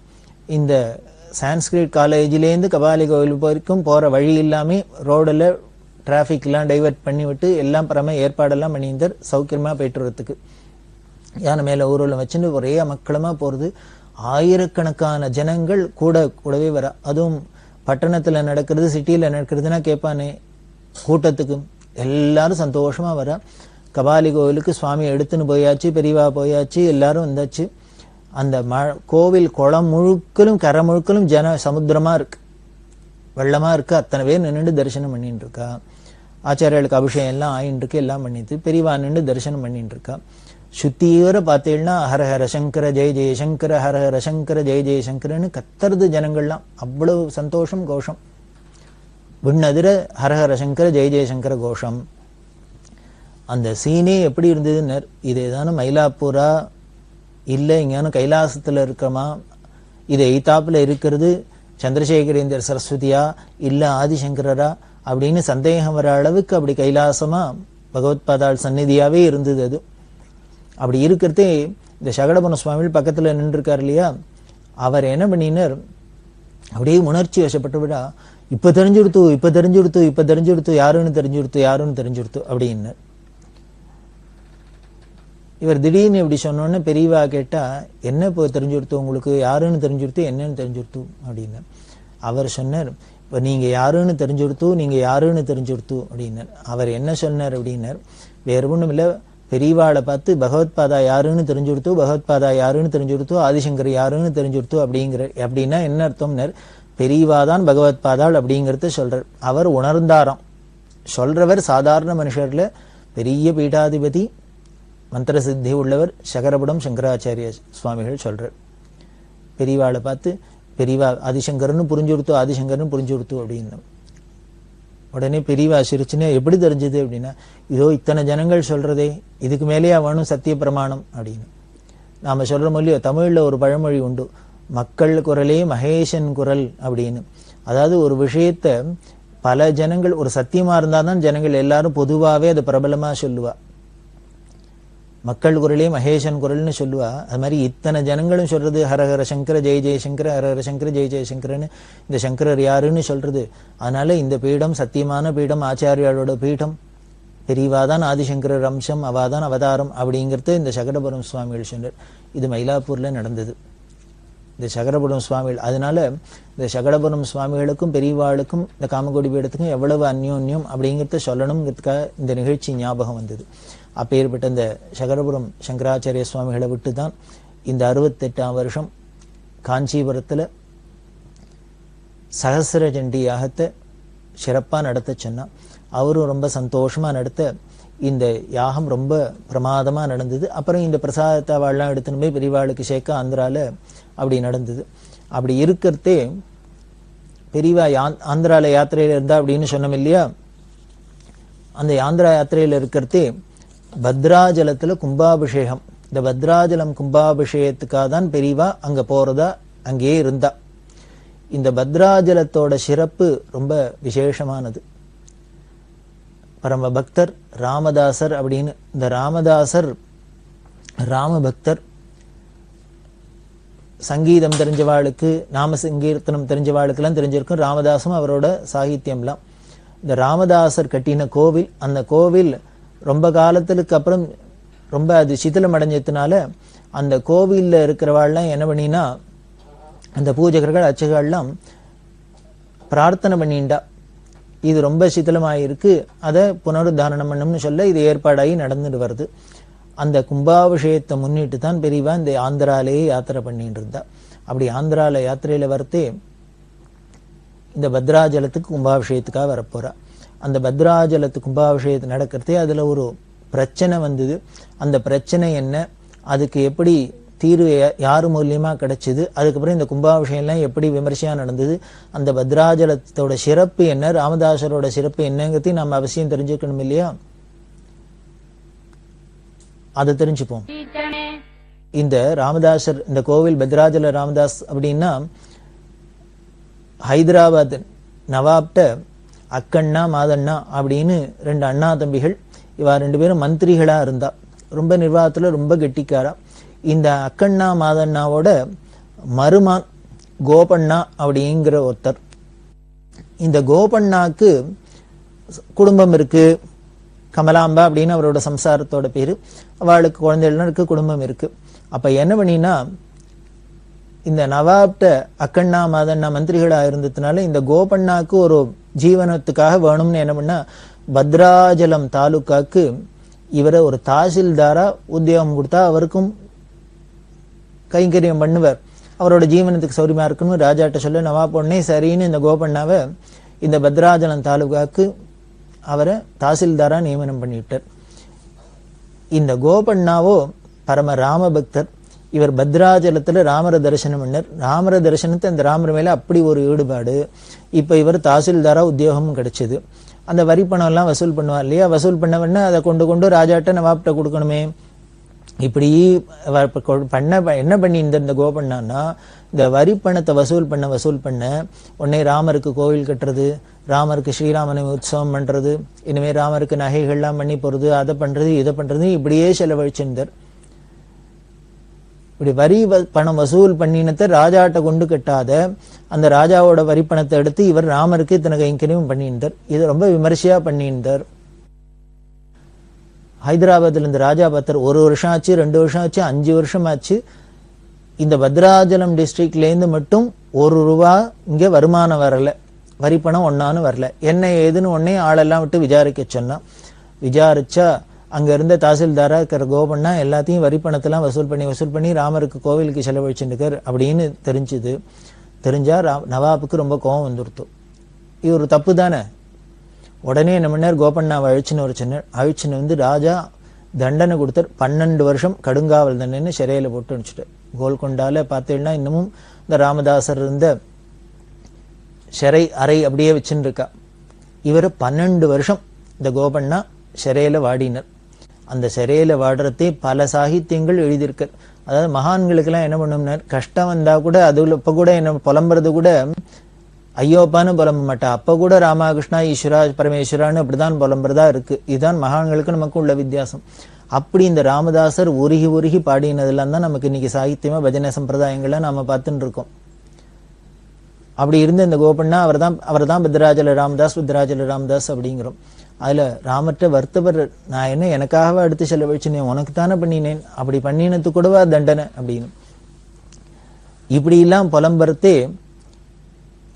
இந்த சான்ஸ்கிரிட் காலேஜிலேருந்து கபாலி கோவில் வரைக்கும் போற வழி இல்லாம ரோடில் டிராபிக் எல்லாம் டைவர்ட் பண்ணி விட்டு எல்லாம் பரம ஏற்பாடெல்லாம் பண்ணியிருந்தார் சௌக்கியமா போயிட்டு வரத்துக்கு. யானை மேல ஊர்வலம் வச்சுட்டு ஒரே மக்களமா போறது. ஆயிரக்கணக்கான ஜனங்கள் கூடவே வர. அதுவும் பட்டணத்துல நடக்கிறது, சிட்டியில நடக்கிறதுனா கேட்பானே கூட்டத்துக்கு எல்லாரும் சந்தோஷமா வர. கபாலி கோவிலுக்கு சுவாமி எடுத்துன்னு போயாச்சு, பெரியவா போயாச்சு, எல்லாரும் வந்தாச்சு. அந்த கோவில் குளம் முழுக்கலும் கரை முழுக்கலும் ஜன சமுத்திரமா இருக்கு, வெள்ளமா இருக்கு. அத்தனை பேர் நின்றுட்டு தரிசனம் பண்ணிட்டு இருக்கா. ஆச்சாரியாளுக்கு அபிஷேகம் எல்லாம் ஆயின்னு இருக்கு, எல்லாம் பண்ணிட்டு பெரியவா நின்று தரிசனம் பண்ணிட்டு இருக்கா. சுத்தீவிர பார்த்தீங்கன்னா ஹரஹர சங்கர ஜெய ஜெயசங்கர, ஹரஹர சங்கர ஜெய ஜெயசங்கரன்னு கத்துறது ஜனங்கள்லாம். அவ்வளவு சந்தோஷம், கோஷம் விண்ணதிர ஹரஹர சங்கர ஜெய ஜெயசங்கர கோஷம். அந்த சீனே எப்படி இருந்ததுன்னு, இது ஏதானும் மயிலாப்பூரா இல்லை இங்கானும் கைலாசத்துல இருக்கமா, இது எய்தாப்புல இருக்கிறது சந்திரசேகரேந்திர சரஸ்வதியா இல்ல ஆதிசங்கரரா அப்படின்னு சந்தேகம் வர அளவுக்கு அப்படி கைலாசமா பகவத்பாதாள் சந்நிதியாவே இருந்தது. அது அப்படி இருக்கிறதே இந்த சகடபுரம் சுவாமிகள் பக்கத்துல நின்று இருக்காரு இல்லையா, அவர் என்ன பண்ணினார், அப்படியே உணர்ச்சி வசப்பட்டு விடா இப்ப தெரிஞ்சுடுத்து யாருன்னு தெரிஞ்சுடுத்து அப்படின்னு. இவர் திடீர்னு இப்படி சொன்னோன்னு பெரியவா கேட்டா, என்ன இப்போ தெரிஞ்சுடுத்து உங்களுக்கு, யாருன்னு தெரிஞ்சுடுத்து, என்னன்னு தெரிஞ்சுடுத்து அப்படின்னு. அவர் சொன்னார், இப்ப நீங்க யாருன்னு தெரிஞ்சுடுத்து அப்படின்னு. அவர் என்ன சொன்னார் அப்படின்னார், வேற ஒண்ணும் இல்ல, பெரியவாளை பார்த்து பகவத்பாதா யாருன்னு தெரிஞ்சுடுத்து, ஆதிசங்கர் யாருன்னு தெரிஞ்சுடுத்து அப்படின்னா என்ன அர்த்தம்னர், பெரியவாதான் பகவத்பாதாள் அப்படிங்கறத சொல்றார். அவர் உணர்ந்தாராம். சொல்றவர் சாதாரண மனுஷர்ல பெரிய பீடாதிபதி, மந்திர சித்தி உள்ளவர், சகரபுடம் சங்கராச்சாரிய சுவாமிகள் சொல்றார். பெரியவாளை பார்த்து பெரியவா ஆதிசங்கர்னு புரிஞ்சுடுத்து அப்படின்னு. உடனே பெரியவா சிரிச்சுன்னு, எப்படி தெரிஞ்சது அப்படின்னா, இதோ இத்தனை ஜனங்கள் சொல்றதே, இதுக்கு மேலேயா வேணும் சத்திய பிரமாணம் அப்படின்னு. நாம சொல்ற மொழியோ, தமிழ்ல ஒரு பழமொழி உண்டு, மக்கள் குரலே மகேசன் குரல் அப்படின்னு. அதாவது ஒரு விஷயத்த பல ஜனங்கள், ஒரு சத்தியமா இருந்தாதான் ஜனங்கள் எல்லாரும் பொதுவாவே அதை பிரபலமா சொல்லுவா. மக்கள் குரலே மகேசன் குரல்னு சொல்லுவா. அது மாதிரி இத்தனை ஜனங்களும் சொல்றது ஹரஹர சங்கர ஜெய ஜெயசங்கர, ஹரஹர சங்கர ஜெய ஜெயசங்கரன்னு இந்த சங்கரர் யாருன்னு சொல்றது. அதனால இந்த பீடம் சத்தியமான பீடம், ஆச்சாரியாளோட பீடம், பெரியவாதான் ஆதிசங்கரர் அம்சம், அவாதான் அவதாரம் அப்படிங்கிறது இந்த சகடபுரம் சுவாமிகள் சொன்னார். இது மயிலாப்பூர்ல நடந்தது, இந்த சகடபுரம் சுவாமிகள். அதனால இந்த சகடபுரம் சுவாமிகளுக்கும் பெரியவாளுக்கும் இந்த காமகோடி பீடத்துக்கும் எவ்வளவு அந்யோன்யம் அப்படிங்கிறத சொல்லணுங்கிறதுக்காக இந்த நிகழ்ச்சி ஞாபகம் வந்தது. அப்பேற்பட்ட இந்த சகடபுரம் சங்கராச்சாரிய சுவாமிகளை விட்டு தான் இந்த 68ஆம் வருஷம் காஞ்சிபுரத்துல சகசிர சண்டி யாகத்தை சிறப்பா நடத்த சொன்னா. அவரும் ரொம்ப சந்தோஷமா நடத்த இந்த யாகம் ரொம்ப பிரமாதமா நடந்தது. அப்புறம் இந்த பிரசாதத்தை அவள்லாம் எடுத்துன்னு போய் பெரியவாளுக்கு சேர்க்க ஆந்திரால அப்படி நடந்தது. அப்படி இருக்கிறதே பெரியவா ஆந்திரால யாத்திரையில இருந்தா அப்படின்னு சொன்னோம் இல்லையா, அந்த ஆந்திரா யாத்திரையில இருக்கிறதே பத்ராஜலத்துல கும்பாபிஷேகம். இந்த பத்ராஜலம் கும்பாபிஷேகத்துக்காக தான் பெரியவா அங்க போறதா அங்கேயே இருந்தா. இந்த பத்ராஜலத்தோட சிறப்பு ரொம்ப விசேஷமானது. பரம பக்தர் ராமதாசர் அப்படின்னு, இந்த ராமதாசர் ராமபக்தர். சங்கீதம் தெரிஞ்சவாளுக்கு, நாம சங்கீர்த்தனம் தெரிஞ்சவாளுக்கெல்லாம் தெரிஞ்சிருக்கும் ராமதாசும் அவரோட சாகித்யம்லாம். இந்த ராமதாசர் கட்டின கோவில், அந்த கோவில் ரொம்ப காலத்துக்கு அப்புறம் ரொம்ப அது சிதிலம் அடைஞ்சதுனால அந்த கோவில்ல இருக்கிறவாள்லாம் என்ன பண்ணினா, அந்த பூஜகர்கள் அர்ச்சகர்கள்லாம் பிரார்த்தனை பண்ணிண்டா, இது ரொம்ப சிதிலமாயிருக்கு, அதை புனருத்தாரணம் பண்ணணும்னு சொல்ல இது ஏற்பாடாகி நடந்துட்டு வருது. அந்த கும்பாபிஷேகத்தை முன்னிட்டு தான் பெரியவா இந்த ஆந்திராலேயே யாத்திரை பண்ணிட்டு இருந்தா. அப்படி ஆந்திரால யாத்திரையில வரத்தே இந்த பத்ராஜலத்துக்கு கும்பாபிஷேகத்துக்காக வரப்போறா. அந்த பத்ராஜலத்து கும்பாபிஷேகத்தை நடக்கிறதே அதுல ஒரு பிரச்சனை வந்தது. அந்த பிரச்சனை என்ன, அதுக்கு எப்படி தீர்வு யாரு மூலியமா கிடைச்சது, அதுக்கப்புறம் இந்த கும்பாபிஷேகம் எல்லாம் எப்படி விமர்சையா நடந்தது, அந்த பத்ராஜலத்தோட சிறப்பு என்ன, ராமதாசரோட சிறப்பு என்னங்கிறதையும் நம்ம அவசியம் தெரிஞ்சுக்கணும் இல்லையா. அதை தெரிஞ்சுப்போம். இந்த ராமதாசர், இந்த கோவில் பத்ராஜல ராமதாஸ் அப்படின்னா ஹைதராபாத் நவாப்ட அக்கண்ணா மாதண்ணா அப்படின்னு 2 அண்ணா தம்பிகள். இவா 2 பேரும் மந்திரிகளா இருந்தா, ரொம்ப நிர்வாகத்துல ரொம்ப கெட்டிக்காரா. இந்த அக்கண்ணா மாதண்ணாவோட மருமான் கோபண்ணா அப்படிங்கிற ஒருத்தர். இந்த கோபண்ணாக்கு குடும்பம் இருக்கு, கமலாம்பா அப்படின்னு அவரோட சம்சாரத்தோட பேரு. அவளுக்கு குழந்தைகள்லாம் இருக்கு, குடும்பம் இருக்கு. அப்ப என்ன பண்ணினா, இந்த நவாப்ட அக்கண்ணா மாதண்ணா மந்திரிகளா இருந்ததுனால இந்த கோபண்ணாக்கு ஒரு ஜீவனத்துக்காக வேணும்னு என்ன பண்ணா, பத்ராஜலம் தாலுக்காக்கு இவரை ஒரு தாசில்தாரா உத்தியோகம் கொடுத்தா அவருக்கும் கைங்கரியம் பண்ணுவார், அவரோட ஜீவனத்துக்கு சௌரியமா இருக்குன்னு ராஜாட்ட சொல்ல, நவாப் உடனே சரின்னு இந்த கோபண்ணாவை இந்த பத்ராஜலம் தாலுகாக்கு அவரை தாசில்தாரா நியமனம் பண்ணிவிட்டார். இந்த கோபண்ணாவோ பரம ராமபக்தர். இவர் பத்ராஜலத்துல ராமர தரிசனம் பண்ணார். ராமர தரிசனத்தை அந்த ராமர் மேல அப்படி ஒரு ஈடுபாடு. இப்ப இவர் தாசில்தாரா உத்தியோகமும் கிடைச்சது. அந்த வரி பணம் எல்லாம் வசூல் பண்ணுவார் இல்லையா, வசூல் பண்ணவன அதை கொண்டு ராஜாட்ட நவாப்ட கொடுக்கணுமே. இப்படி என்ன பண்ணி இந்த கோபண்ணான்னா, இந்த வரி பணத்தை வசூல் பண்ண உடனே ராமருக்கு கோவில் கட்டுறது, ராமருக்கு ஸ்ரீராமனை உற்சவம் பண்றது, இனிமே ராமருக்கு நகைகள்லாம் பண்ணி போறது, அதை பண்றது இதை பண்றது, இப்படியே செலவழிச்சிருந்தார். இப்படி வரி பணம் வசூல் பண்ணினத்தை ராஜாட்ட கொண்டு கட்டாத அந்த ராஜாவோட வரி பணத்தை எடுத்து இவர் ராமருக்கு இத்தனை கைங்கரியம் பண்ணியிருந்தார். இது ரொம்ப விமர்சையா பண்ணியிருந்தார். ஹைதராபாத்ல இருந்து ராஜா பத்தர் 1 வருஷம் ஆச்சு, 2 வருஷம் ஆச்சு, 5 வருஷம் ஆச்சு. இந்த பத்ராஜலம் டிஸ்ட்ரிக்ட்ல இருந்து மட்டும் ₹1 இங்க வருமானம் வரல, வரி பணம் ஒன்னான்னு வரல. என்ன ஏதுன்னு உடனே ஆளெல்லாம் விட்டு விசாரிக்க சொன்னா. விசாரிச்சா அங்க இருந்த தாசில்தாரா இருக்கிற கோபண்ணா எல்லாத்தையும் வரி பணத்தெல்லாம் வசூல் பண்ணி ராமருக்கு கோவிலுக்கு செலவழிச்சுருக்கார் அப்படின்னு தெரிஞ்சுது. தெரிஞ்சா நவாபுக்கு ரொம்ப கோபம் வந்துருத்து. இது ஒரு தப்பு தானே. உடனே என்ன பண்ணார், கோபண்ணாவை அழிச்சுன்னு வந்து ராஜா தண்டனை கொடுத்தார். 12 வருஷம் கடுங்காவல் தண்டனை சிறையில போட்டு அனுப்பிச்சுட்டார். கோல்கொண்டால பார்த்தீங்கன்னா இன்னமும் இந்த ராமதாசர் இருந்த சிறை அறை அப்படியே வச்சுன்னு இருக்கா. இவர் 12 வருஷம் இந்த கோபண்ணா சிறையில வாடினர். அந்த சிறையில வாடுறதே பல சாகித்யங்கள் எழுதியிருக்க. அதாவது மகான்களுக்கெல்லாம் என்ன பண்ணும்னார், கஷ்டம் வந்தா கூட அதுல இப்ப கூட என்ன புலம்புறது கூட ஐயோப்பான்னு புலம்ப மாட்டா. அப்ப கூட ராமகிருஷ்ணா ஈஸ்வரா பரமேஸ்வரான்னு அப்படிதான் புலம்புறதா இருக்கு. இதுதான் மகான்களுக்கு நமக்கு உள்ள வித்தியாசம். அப்படி இந்த ராமதாசர் உருகி பாடினதெல்லாம் தான் நமக்கு இன்னைக்கு சாகித்யமா பஜனை சம்பிரதாயங்கள்ல நாம பார்த்துட்டு இருக்கோம். அப்படி இருந்த இந்த கோபண்ணா அவர்தான் பத்ராஜல ராமதாஸ் அப்படிங்கிறோம். அதுல ராமற்ற வருத்தவர், நான் என்ன எனக்காக எடுத்து செலவழிச்சுனேன், உனக்கு தானே பண்ணினேன், அப்படி பண்ணினது கூடவா தண்டனை அப்படின்னு இப்படி எல்லாம் புலம்புறதே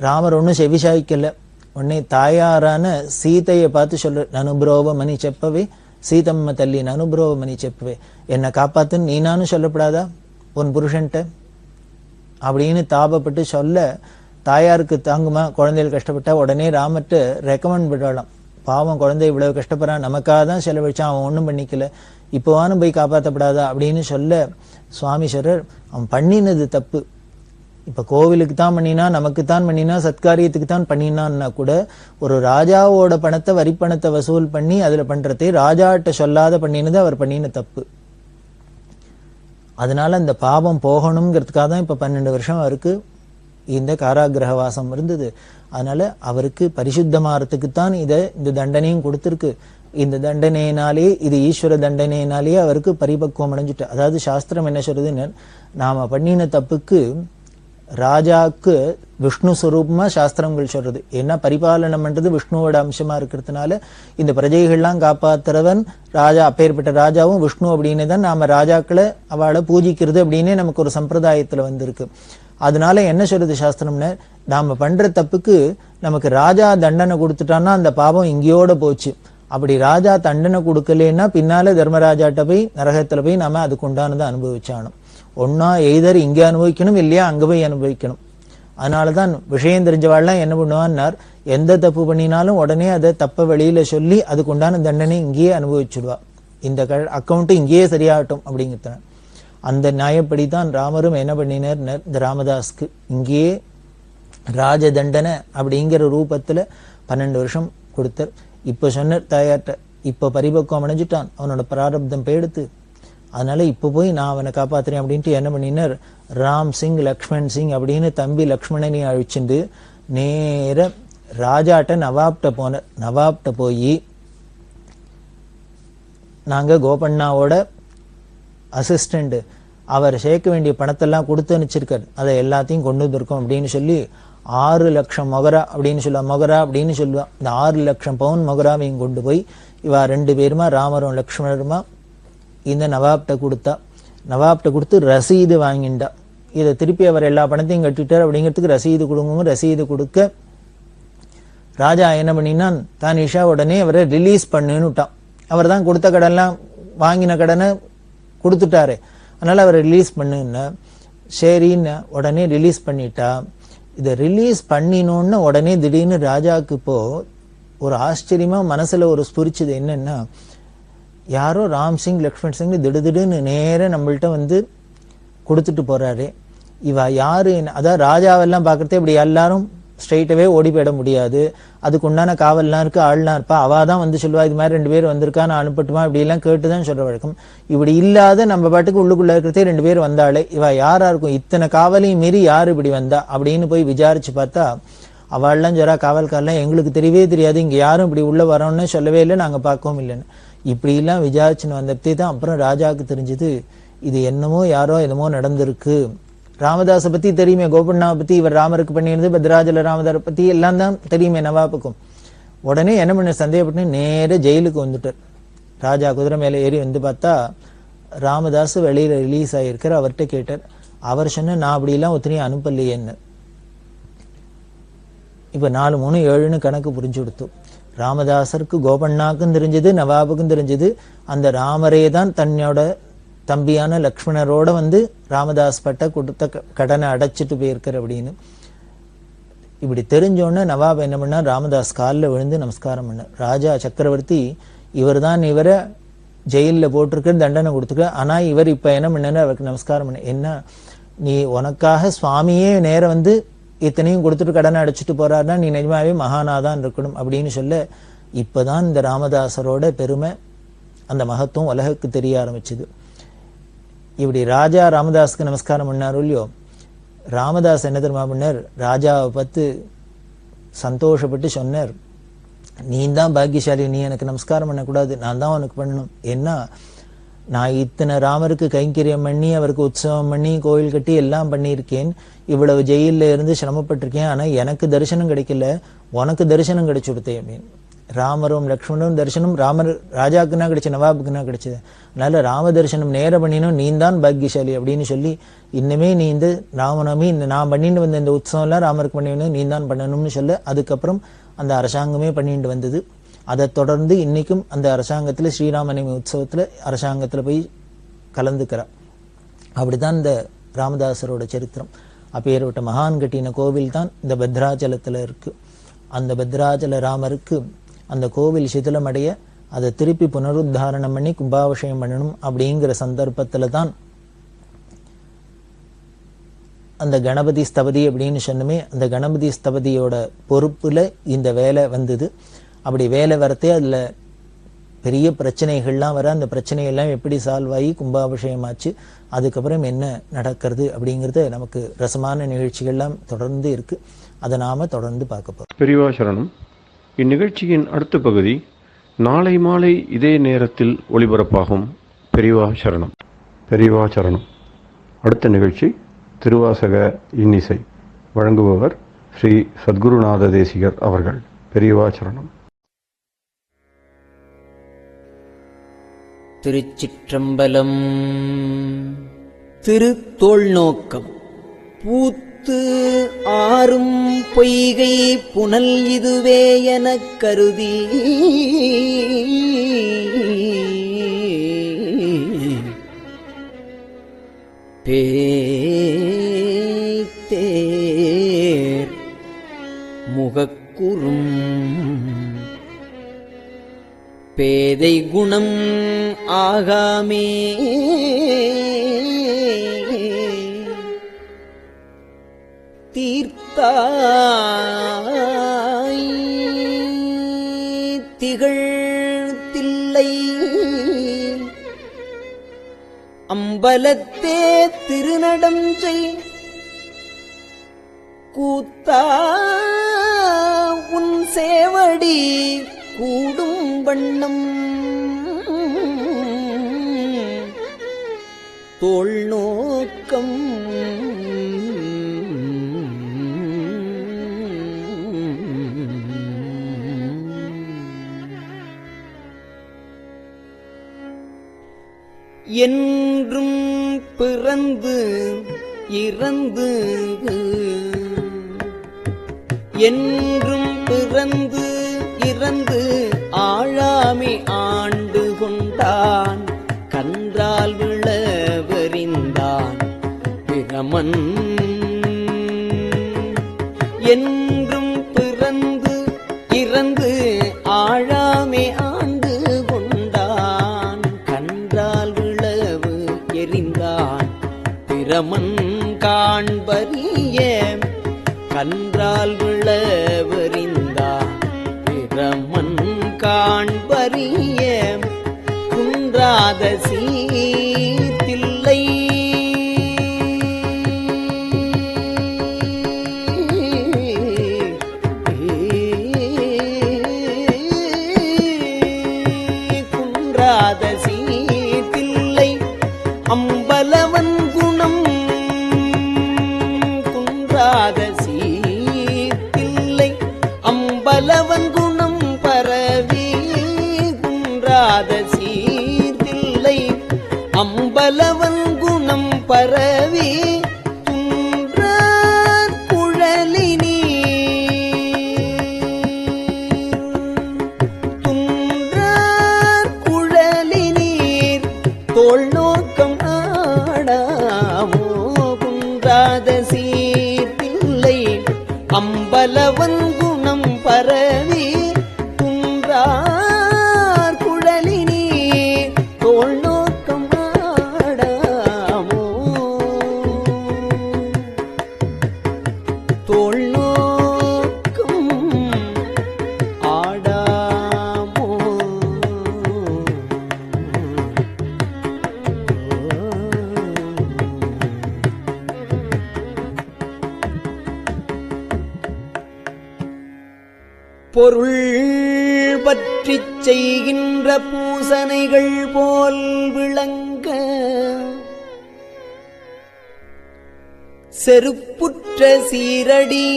ராமர் ஒன்னும் செவிசாய்க்கல. உடனே தாயாரான சீதையை பார்த்து சொல்ற, நனுப்ரோவ மணி செப்பவே சீதம்ம தள்ளி நனுப்ரோவ மணி செப்பவே, என்னை காப்பாத்துன்னு நீ நானும் சொல்லப்படாதா உன் புருஷன்ட்ட அப்படின்னு தாபப்பட்டு சொல்ல, தாயாருக்கு தாங்குமா குழந்தைகள் கஷ்டப்பட்டா. உடனே ராமர்ட்ட ரெக்கமெண்ட் பண்ணலாம், பாவம் குழந்தை இவ்வளவு கஷ்டப்படுறான், நமக்காக தான் செலவழிச்சான், அவன் ஒன்றும் பண்ணிக்கல, இப்போவானும் போய் காப்பாற்றப்படாதா அப்படின்னு சொல்ல, சுவாமீஸ்வரர் அவன் பண்ணினது தப்பு, இப்ப கோவிலுக்கு தான் பண்ணினா, நமக்கு தான் பண்ணினா, சத்காரியத்துக்கு தான் பண்ணினான்னா கூட ஒரு ராஜாவோட பணத்தை வரி பணத்தை வசூல் பண்ணி அதுல பண்றதே ராஜாட்ட சொல்லாத பண்ணினது அவர் பண்ணின தப்பு. அதனால அந்த பாவம் போகணுங்கிறதுக்காக தான் இப்ப 12 வருஷம் அவருக்கு இந்த காராகிரகவாசம் இருந்தது. அதனால அவருக்கு பரிசுத்தமாறதுக்குத்தான் இந்த தண்டனையும் கொடுத்திருக்கு. இந்த தண்டனையினாலே, இது ஈஸ்வர தண்டனையினாலேயே அவருக்கு பரிபக்குவம் அடைஞ்சிட்டு. அதாவது சாஸ்திரம் என்ன சொல்றதுன்னு, நாம பண்ணின தப்புக்கு ராஜாக்கு விஷ்ணு ஸ்வரூபமா சாஸ்திரங்கள் சொல்றது. ஏன்னா பரிபாலனம் பண்றது விஷ்ணுவோட அம்சமா இருக்கிறதுனால இந்த பிரஜைகள்லாம் காப்பாத்துறவன் ராஜா, அப்பேற்பட்ட ராஜாவும் விஷ்ணு அப்படின்னு தான் நாம ராஜாக்களை அவளை பூஜிக்கிறது அப்படின்னே நமக்கு ஒரு சம்பிரதாயத்துல வந்திருக்கு. அதனால என்ன சொல்றது சாஸ்திரம்னு, நாம பண்ற தப்புக்கு நமக்கு ராஜா தண்டனை கொடுத்துட்டான்னா அந்த பாவம் இங்கேயோட போச்சு. அப்படி ராஜா தண்டனை கொடுக்கலன்னா பின்னால தர்மராஜாட்ட போய் நரகத்துல போய் நாம அதுக்கு உண்டானதை அனுபவிச்சானோம். ஒன்னா எய்தர் இங்க அனுபவிக்கணும், இல்லையா அங்க போய் அனுபவிக்கணும். அதனாலதான் விஷயம் தெரிஞ்சவாள்லாம் என்ன பண்ணுவான்னார், எந்த தப்பு பண்ணினாலும் உடனே அதை தப்ப வெளியில சொல்லி அதுக்கு உண்டான தண்டனை இங்கேயே அனுபவிச்சுடுவா, இந்த அக்கௌண்ட் இங்கேயே சரியாகட்டும் அப்படிங்கிறத. அந்த நியாயப்படிதான் ராமரும் என்ன பண்ணினார், இந்த ராமதாஸ்க்கு இங்கேயே ராஜ தண்டனை அப்படிங்கிற ரூபத்துல 12 வருஷம் கொடுத்தார். இப்ப சொன்னார் தாயார்ட்ட, இப்ப பரிபக்குவம் அடைஞ்சிட்டான், அவனோட பிராரப்தம் போயிடுத்து, அதனால இப்ப போய் நான் அவனை காப்பாத்துறேன் அப்படின்ட்டு என்ன பண்ணினார், ராம் சிங் லக்ஷ்மண் சிங் அப்படின்னு தம்பி லக்ஷ்மணனை அழிச்சுண்டு நேர ராஜாட்ட நவாப்ட போனார். நவாப்ட போய், நாங்க கோபண்ணாவோட அசிஸ்டண்ட், அவர் சேர்க்க வேண்டிய பணத்தெல்லாம் கொடுத்து அனுப்பிச்சிருக்காரு, அதை எல்லாத்தையும் கொண்டு வந்திருக்கோம் அப்படின்னு சொல்லி 6 லட்சம் மொகரா அப்படின்னு சொல்லுவா. இந்த 6 லட்சம் பவுன் மொகராவையும் கொண்டு போய் இவா 2 பேருமா ராமரும் லக்ஷ்மணருமா இந்த நவாப்ட கொடுத்தா. நவாப்ட கொடுத்து ரசீது வாங்கிண்டா. இதை திருப்பி அவர் எல்லா பணத்தையும் கட்டிட்டார் அப்படிங்கிறதுக்கு ரசீது கொடுங்க. ரசீது கொடுக்க ராஜா என்ன பண்ணினான், தானிஷா உடனே அவரை ரிலீஸ் பண்ணுன்னு விட்டான். அவர் தான் கொடுத்த கடன்லாம் வாங்கின கடனை கொடுத்துட்டாரு, அதனால அவரை ரிலீஸ் பண்ணுன்னா சரின்னு உடனே ரிலீஸ் பண்ணிட்டா. இதை ரிலீஸ் பண்ணினோன்னு உடனே திடீர்னு ராஜாவுக்கு இப்போ ஒரு ஆச்சரியமா மனசுல ஒரு ஸ்புரிச்சது. என்னன்னா, யாரோ ராம் சிங் லக்ஷ்மண் சிங் திடுதிடுன்னு நேர நம்மள்ட்ட வந்து கொடுத்துட்டு போறாரு. இவ யாரு, அதான் ராஜாவெல்லாம் பாக்குறதே இப்படி எல்லாரும் ஸ்ட்ரெயிட்டாவே ஓடி போயிட முடியாது, அதுக்கு உண்டான காவல்லாம் இருக்கு, ஆள்லாம் இருப்பா, அவாதான் வந்து சொல்லுவா இது மாதிரி 2 பேர் வந்திருக்கா நான் அனுப்பட்டுமா இப்படி எல்லாம் கேட்டுதான் சொல்ற வழக்கம். இப்படி இல்லாத நம்ம பாட்டுக்கு உள்ளுக்குள்ள இருக்கிறதே 2 பேர் வந்தாலே, இவ யாரா இருக்கும், இத்தனை காவலையும் மீறி யாரு இப்படி வந்தா அப்படின்னு போய் விசாரிச்சு பார்த்தா, அவள்லாம் ஜரா காவல்காரெல்லாம் எங்களுக்கு தெரியவே தெரியாது, இங்க யாரும் இப்படி உள்ள வரோம்னு சொல்லவே இல்லை, நாங்க பார்க்கவும் இல்லைன்னு இப்படி எல்லாம் விசாரிச்சுன்னு வந்ததே தான் அப்புறம் ராஜாவுக்கு தெரிஞ்சது, இது என்னமோ யாரோ என்னமோ நடந்திருக்கு. ராமதாஸை பத்தி தெரியுமே, கோபண்ணாவை பத்தி, இவர் ராமருக்கு பண்ணியிருந்து பத்ராஜல ராமதாரை பத்தி எல்லாம் தான் தெரியுமே நவாபுக்கும். உடனே என்ன பண்ண சந்தேகப்பட்டு நேர ஜெயிலுக்கு வந்துட்டார். ராஜா குதிரை மேல ஏறி வந்து பார்த்தா ராமதாஸ் வெளியில ரிலீஸ் ஆகியிருக்கார். அவர்கிட்ட கேட்டார். அவர் சொன்ன, நான் அப்படிலாம் ஒத்தனையும் அனுப்பலையேன்னு. இப்ப 4, 3, 7ன்னு கணக்கு புரிஞ்சு கொடுத்தோம். ராமதாசருக்கு கோபண்ணாக்கும் தெரிஞ்சது, நவாபுக்கும் தெரிஞ்சது, அந்த ராமரே தான் தன்னோட தம்பியான லக்ஷ்மணரோட வந்து ராமதாஸ் பட்ட கொடுத்த கடனை அடைச்சிட்டு போயிருக்கார் அப்படின்னு. இப்படி தெரிஞ்சோடனே நவாப் என்ன பண்ணார், ராமதாஸ் காலில் விழுந்து நமஸ்காரம் பண்ணார். ராஜா சக்கரவர்த்தி, இவர் தான் இவரை ஜெயிலில் போட்டிருக்க, தண்டனை கொடுத்துருக்க, ஆனா இவர் இப்ப என்ன பண்ணாரு, அவருக்கு நமஸ்காரம் பண்ண. என்ன, நீ உனக்காக சுவாமியே நேரம் வந்து இத்தனையும் கொடுத்துட்டு கடனை அடைச்சிட்டு போறாருன்னா நீ நிஜமாவே மகானாதான் இருக்கணும் அப்படின்னு சொல்ல, இப்பதான் இந்த ராமதாசரோட பெருமை, அந்த மகத்துவம் உலகுக்கு தெரிய ஆரம்பிச்சுது. இப்படி ராஜா ராமதாஸுக்கு நமஸ்காரம் பண்ணாரு இல்லையோ, ராமதாஸ் என்ன தெரியுமா பண்ணார், ராஜாவை பார்த்து சந்தோஷப்பட்டு சொன்னார், நீ தான் பாக்கியசாலி, நீ எனக்கு நமஸ்காரம் பண்ணக்கூடாது, நான் தான் உனக்கு பண்ணணும். ஏன்னா நான் இத்தனை ராமருக்கு கைங்கரியம் பண்ணி, அவருக்கு உற்சவம் பண்ணி, கோயில் கட்டி எல்லாம் பண்ணியிருக்கேன், இவ்வளவு ஜெயில இருந்து சிரமப்பட்டிருக்கேன், ஆனா எனக்கு தரிசனம் கிடைக்கல, உனக்கு தரிசனம் கிடைச்சு கொடுத்தேன். ராமரும் லக்ஷ்மணரும் தரிசனம் ராமர் ராஜாக்குன்னா கிடைச்ச, நவாபுக்குன்னா கிடைச்சது. அதனால ராம தரிசனம் நேர பண்ணினும் நீ தான் பாக்கியசாலி அப்படின்னு சொல்லி, இன்னுமே நீ இந்த ராமநவமி இந்த நான் பண்ணிட்டு வந்த இந்த உற்சவம் எல்லாம் ராமருக்கு பண்ணி நீ தான் பண்ணணும்னு சொல்ல, அதுக்கப்புறம் அந்த அரசாங்கமே பண்ணிட்டு வந்தது. அதை தொடர்ந்து இன்னைக்கும் அந்த அரசாங்கத்துல ஸ்ரீராமநவமி உற்சவத்துல அரசாங்கத்துல போய் கலந்துக்கிறார். அப்படிதான் இந்த ராமதாசரோட சரித்திரம். அப்பேற்பட்ட மகான் கட்டின கோவில் தான் இந்த பத்ராச்சலத்துல இருக்கு. அந்த பத்ராச்சல ராமருக்கு அந்த கோவில் சிதிலமடைய அதை திருப்பி புனருத்தாரணம் பண்ணி கும்பாபிஷேகம் பண்ணணும் அப்படிங்கிற சந்தர்ப்பத்துல தான் அந்த கணபதி ஸ்தபதி அப்படின்னு சொன்னமே, அந்த கணபதி ஸ்தபதியோட பொறுப்புல இந்த வேலை வந்தது. அப்படி வேலை வரத்தே அதுல பெரிய பிரச்சனைகள்லாம் வர, அந்த பிரச்சனையெல்லாம் எப்படி சால்வ் ஆகி கும்பாபிஷேகம் ஆச்சு, அதுக்கப்புறம் என்ன நடக்கிறது அப்படிங்கிறது நமக்கு ரசமான நிகழ்ச்சிகள்லாம் தொடர்ந்து இருக்கு. அதை நாம தொடர்ந்து பார்க்க போறோம். பெரியவா சரணம். இந்நிகழ்ச்சியின் அடுத்த பகுதி நாளை மாலை இதே நேரத்தில் ஒளிபரப்பாகும். பெரியவா சரணம். பெரியவா சரணம். அடுத்த நிகழ்ச்சி திருவாசக இன்னிசை. வழங்குபவர் ஸ்ரீ சத்குருநாத தேசிகர் அவர்கள். பெரியவா சரணம். திருச்சிற்றம்பலம். திருத்தோள் நோக்கம். பூத்து ஆறும் பொய்கை புனல் இதுவே எனக் கருதி பேய்த்தேர் முகக்குறும் பேதை குணம் ஆகாமே தீர்த்தாய் திகழ் தில்லை அம்பலத்தே திருநடம் செய் கூத்தா உன் சேவடி கூடும் வண்ணம் தோள் நோக்கம். என்றும் பிறந்து இறந்து என்றும் பிறந்து இறந்து ஆழாமை ஆண்டு கொண்டான் கன்றால் விளவறிந்தான் பிரமன். என்றும் பிறந்து இறந்து ஆழாமை ஆண்டு கொண்டான் கன்றால் விளவு எறிந்தான் பிரமன் காண்பறிய கன்றால் விளவறிந்தான் பிரமன் காண்பறிய குன்றாத சீர்தில்லை குன்றாத சீர்தில்லை அம்பல அம்பலவன் குணம் பரவி குன்றாத சீர்தில்லை. அம்பலவன் குணம் பரவி துன்றார் குழலினீர். துன்றார் குழலினீர் தோள் நோக்கம் ஆடாமோ குன்றாத சீர்தில்லை. அம்பலவன் குணம் பரவி துன்றார் குழலினீர் தோள் நோக்கம் ஆடாமோ தோள் நோக்கம் ஆடாமோ. பொருள் பற்றிச் செய்கின்ற பூசனைகள் போல் விளங்க செருப்புற்ற சீரடி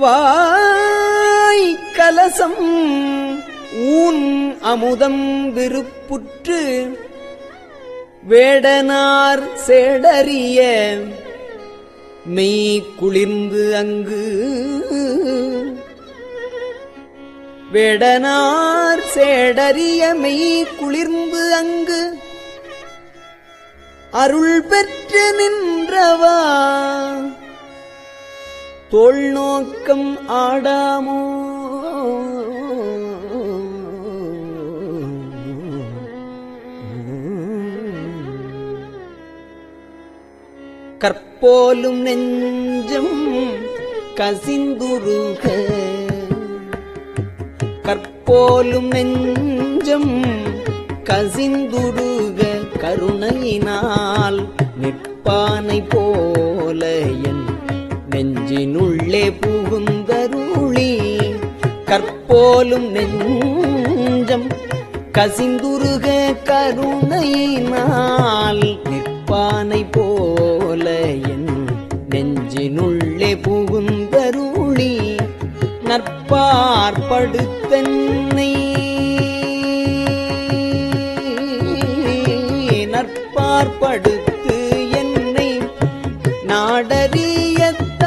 வாய் கலசம் ஊன் அமுதம் விருப்புற்று வேடனார் சேடறிய மெய் குளிர்ந்து அங்கு வேடனார் சேடறிய மெய் குளிர்ந்து அங்கு அருள் பெற்று நின்றவா தோள் நோக்கம் ஆடாமோ. கற்போலும் நெஞ்சம் கசிந்துருக கற்போலும் நெஞ்சம் கசிந்துருக கருணையினால் நிற்பானை போல என் நெஞ்சினுள்ளே புகுந்தருளி. கற்போலும் நெஞ்சம் கசிந்துருக கருணையினால் நிற்பானை போல என் நெஞ்சினுள்ளே புகுந்தருளி. நற்பார்படுத்தன்னை நற்பார்படுத்து என்னை நாடறியத்தான்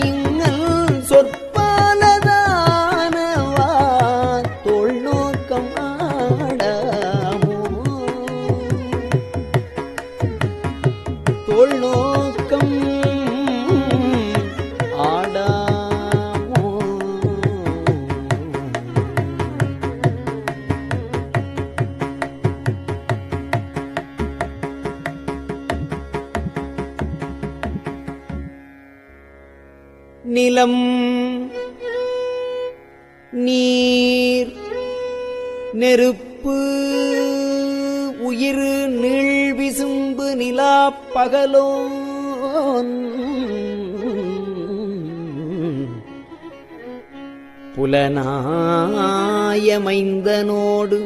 இங்கல் சொற்பாலதானவா தோள் நோக்கம் ஆடாமோ தோள் நோக்கம் ஆடாமோ. நிலம் நீர் நெருப்பு உயிர் நீள் விசும்பு நிலா பகலோன் புலனாயமைந்தனோடு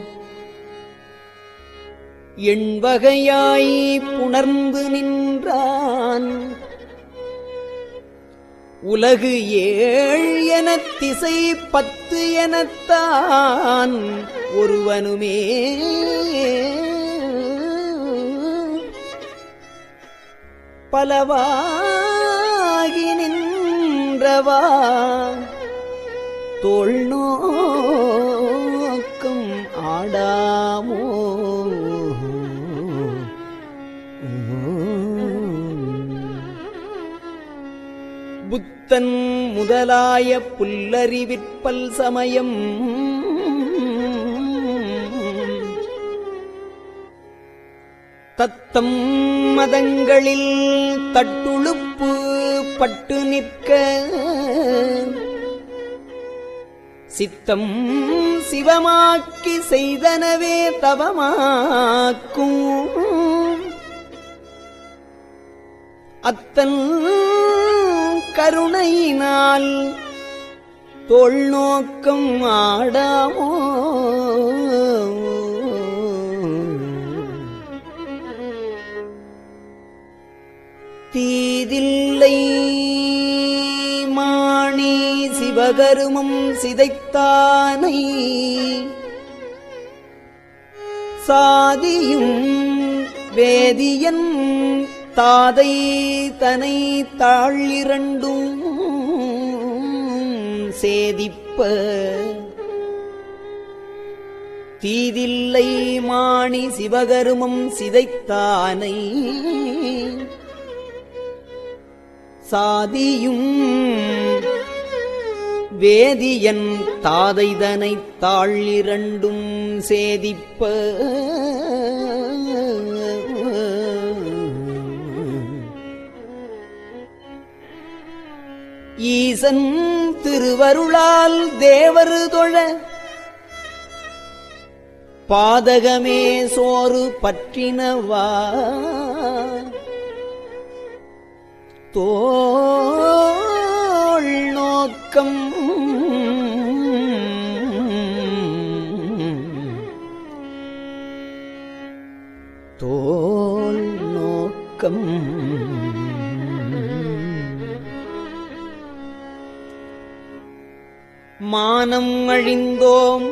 எண்வகையாய் புணர்ந்து நின்றான். உலகு 7 எனத் திசை 10 எனத்தான் ஒருவனுமே பலவாகி நின்றவா தோள் நோக்கம் ஆடாமோ. புத்தன் முதலாய புல்லறிவிற்பல் சமயம் தத்தம் மதங்களில் தட்டுழுப்பு பட்டு நிற்க சித்தம் சிவமாக்கி செய்தனவே தவமாக்கும் அத்தன் கருணையினால் தோள் நோக்கம் ஆடாமோ. தீதில்லை மாணி சிவகருமம் சிதைத்தானை சாதியும் வேதியன் தாதை தனை தாழிரண்டும் சேதிப்ப தீதில்லை மாணி சிவகருமம் சிதைத்தானை சாதியும் வேதியன் தாதைதனை தாழிரண்டும் சேதிப்ப ஈசன் திருவருளால் தேவர் தொழ பாதகமே சோறு பற்றினவா தோள் நோக்கம் தோள் நோக்கம் மானம் அழிந்தோம்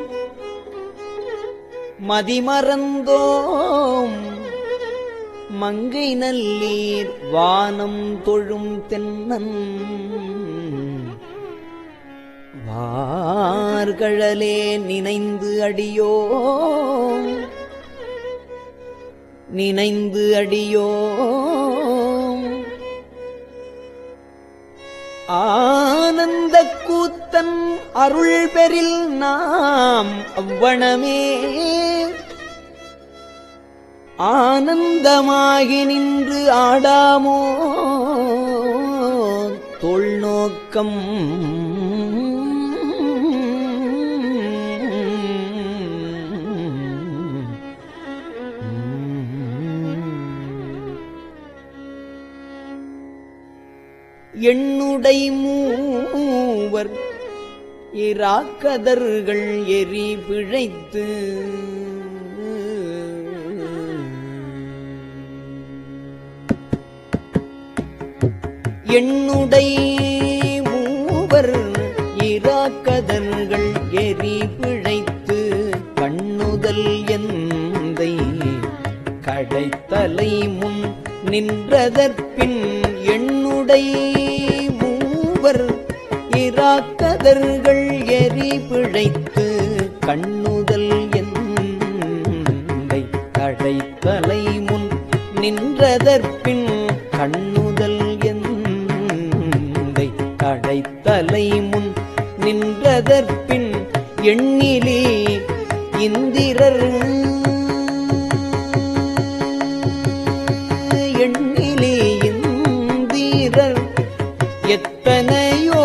மதிமறந்தோம் மங்கை நல்லீர் வானம் தொழும் தென்னன் வார்கழலே நினைந்து அடியோம் நினைந்து அடியோம் ஆனந்த கூத்தன் அருள் பெறில் நாம் அவ்வனமே ஆனந்தமாகி நின்று ஆடாமோ தொல்நோக்கம் எண்ணுடை மூவர் இராக்கதர்கள் எரி பிழைத்து எண்ணுடை மூவர் இராக்கதர்கள் எரி பிழைத்து கண்ணுதல் எந்தை கடைத்தலை முன் நின்றதற்பின் எண்ணுடை மூவர் இராக்கதர்கள் எரி பிழைத்து கண்ணுதல் எந்தை கடைத்தலை முன் நின்றதற்பின் கண்ணுதல் எந்தை கடைத்தலை முன் நின்றதற்பின் எண்ணிலே இந்திரர் எண்ணிலே இந்திரர் எத்தனையோ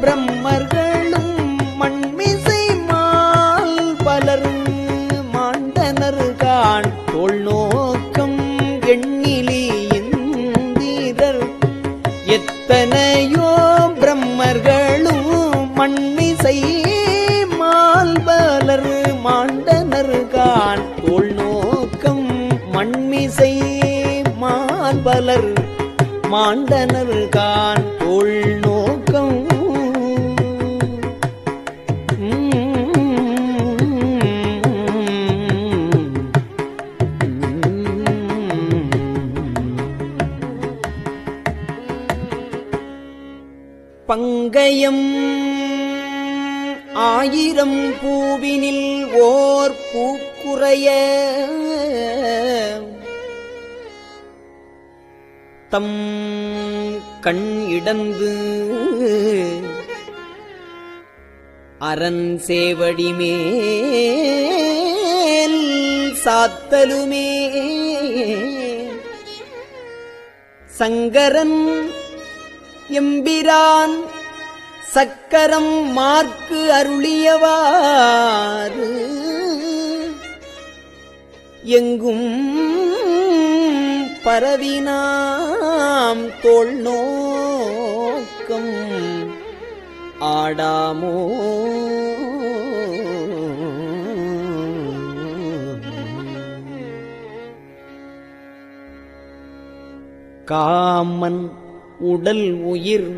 பிரம்மர்களும் மண்மிசை மால் பலர் மாண்டனர் காண் தோள் நோக்கம் எண்ணிலே இந்திரர் எத்தனையோ பிரம்மர்களும் மண்மிசை மால் பலர் மாண்டனர் காண் தோள் நோக்கம் மண்மிசை மால்பலர் மாண்டனர் காண் தோள் நோக்கம் பங்கயம் ஆயிரம் பூவினில் ஓர் பூக்குறைய தம் கண் இடந்து அரண் சேவடி மேல் சாத்தலுமே சங்கரன் எம்பிரான் சக்கரம் மார்க்கு அருளியவாறு எங்கும் பரவினாம் தோள் நோக்கம் ஆடாமோ காமன் உடல் உயிர்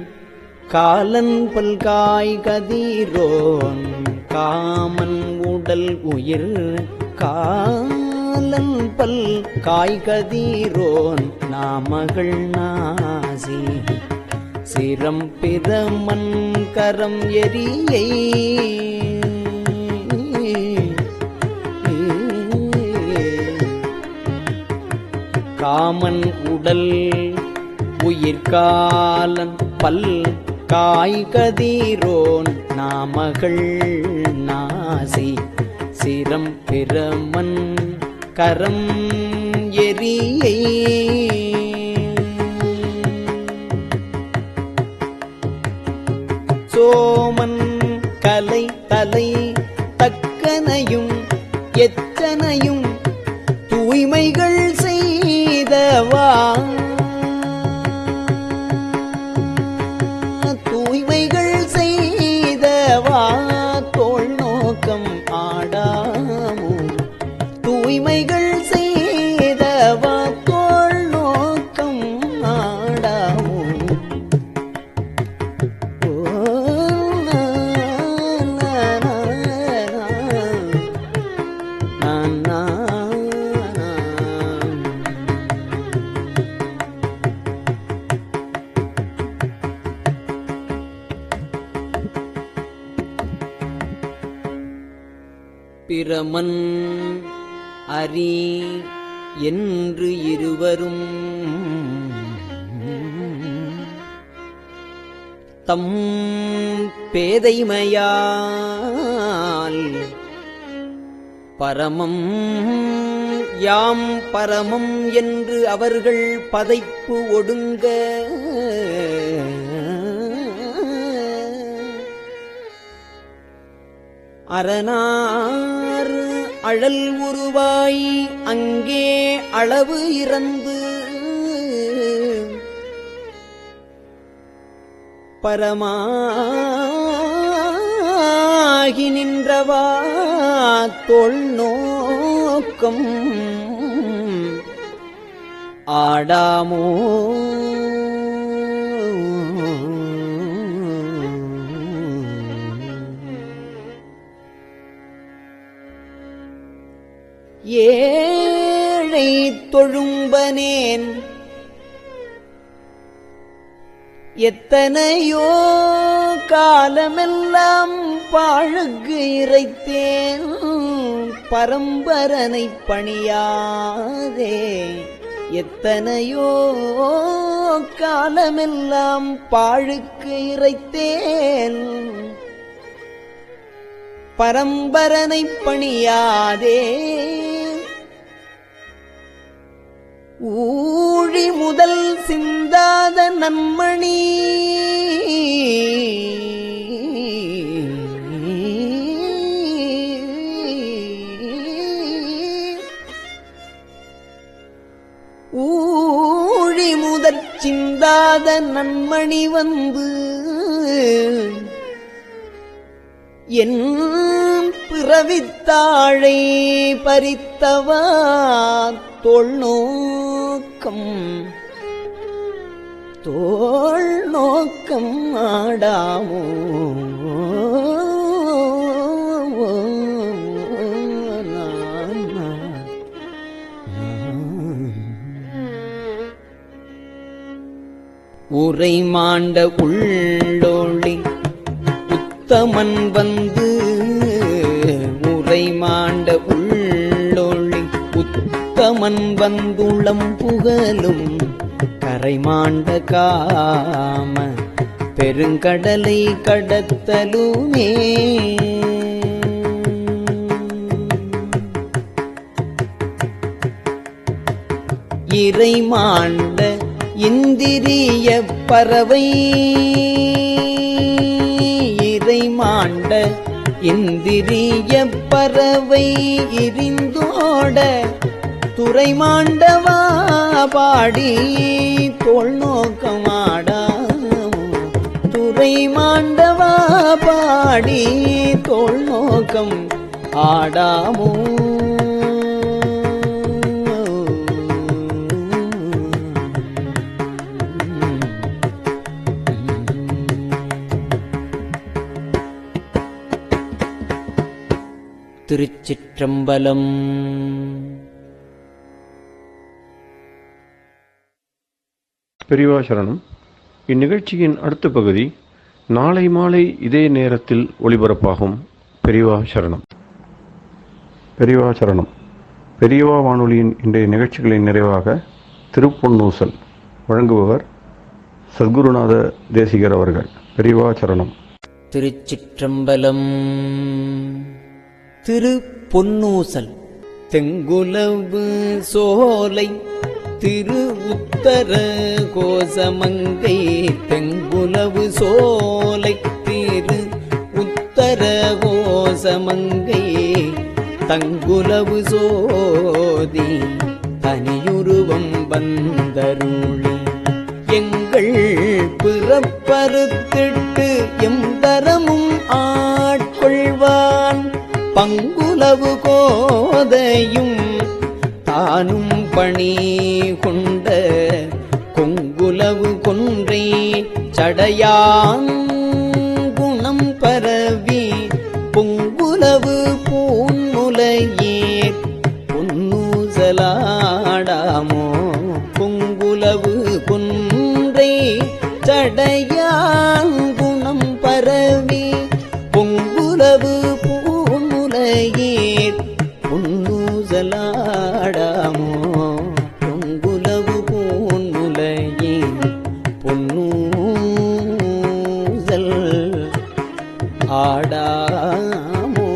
காலன் பல்காய் கதிரோன் காமன் உடல் உயிர் காலன் பல் காய்கதிரோன் நாமகள் நாசி சிரம் பிரமன் கரம் எரியை காமன் உடல் உயிர்காலன் பல் காய்கதிரோன் நாமகள் நாசி சிரம் பிரமன் கரம் எரியை சோமன் கலை தலை தக்கனையும் எத்தனையும் தூய்மைகள் செய்தவா தூய்மைகள் செய்தவா தோள் நோக்கம் ஆடாமோ தூய்மைகள் செய்தவா தோள் நோக்கம் ஆடாமோ பிரமன் அரி என்று இருவரும் தம் பேதைமையால் பரமம் யாம் பரமம் என்று அவர்கள் பதைப்பு ஒடுங்க அரணார் அழல் உருவாய் அங்கே அளவு இறந்து பரமாகி நின்றவா தோள் நோக்கம் ஆடாமோ ஏழை தொழும்பனேன் எத்தனையோ காலமெல்லாம் பாழுக்கு இறைத்தேன் பரம்பரனை பணியாதே எத்தனையோ காலமெல்லாம் பாழுக்கு இறைத்தேன் பரம்பரனை பணியாதே ஊழி முதல் சிந்தாத நன்மணி ஊழி முதற் சிந்தாத நன்மணி வந்து என் பிறவித்தாழை பறித்தவா தோள் நோக்கம் ஆடாமோ உரை மாண்ட உள்ளோளி உத்தமன் வந்து உரை மாண்ட உள்ளொளி உத்தமன் வந்துளம் புகழும் கரை மாண்ட காம பெருங்கடலை கடத்தலுமே இறை மாண்ட இந்திரிய பறவை இறை மாண்ட இந்திரிய பறவை இரிந்தோட துறை மாண்டவா பாடி தோள் நோக்கமாடாமோ துறை மாண்டவா பாடி தோள் நோக்கம் ஆடாமோ திருச்சிற்றம்பலம். பெரியவா சரணம். இந்நிகழ்ச்சியின் அடுத்த பகுதி நாளை மாலை இதே நேரத்தில் ஒளிபரப்பாகும். பெரியவா சரணம். பெரியவா சரணம். பெரியவா வானொலியின் இன்றைய நிகழ்ச்சிகளின் நிறைவாக திருப்பொன்னூசல் வழங்குபவர் சத்குருநாத தேசிகர் அவர்கள். பெரியவா சரணம். திருச்சிற்றம்பலம். திரு பொன்னூசல். தெங்குலவு சோலை திரு உத்தர கோசமங்கை. தெங்குலவு சோலை திரு உத்தர கோசமங்கை. தங்குலவு சோதி தனியுருவம் வந்தருளி எங்கள் பிறப்பறுத்திட்டு எம் தரமும் ஆட்கொள்வான். பங்குலவு கோதையும் தானும் பணி கொண்ட கொங்குலவு கொன்றை சடையாங்குணம் பரவி பொங்குலவு பூன்முலையே பொன்னூசலாடாமோ. பொங்குலவு கொன்றை சடையாங்குணம் பரவி பொங்குலவு பூன்முலையே பொன்னூசலாடாமோ. பொங்குலவு பூன்முலையே பொன்னூசல் ஆடாமோ.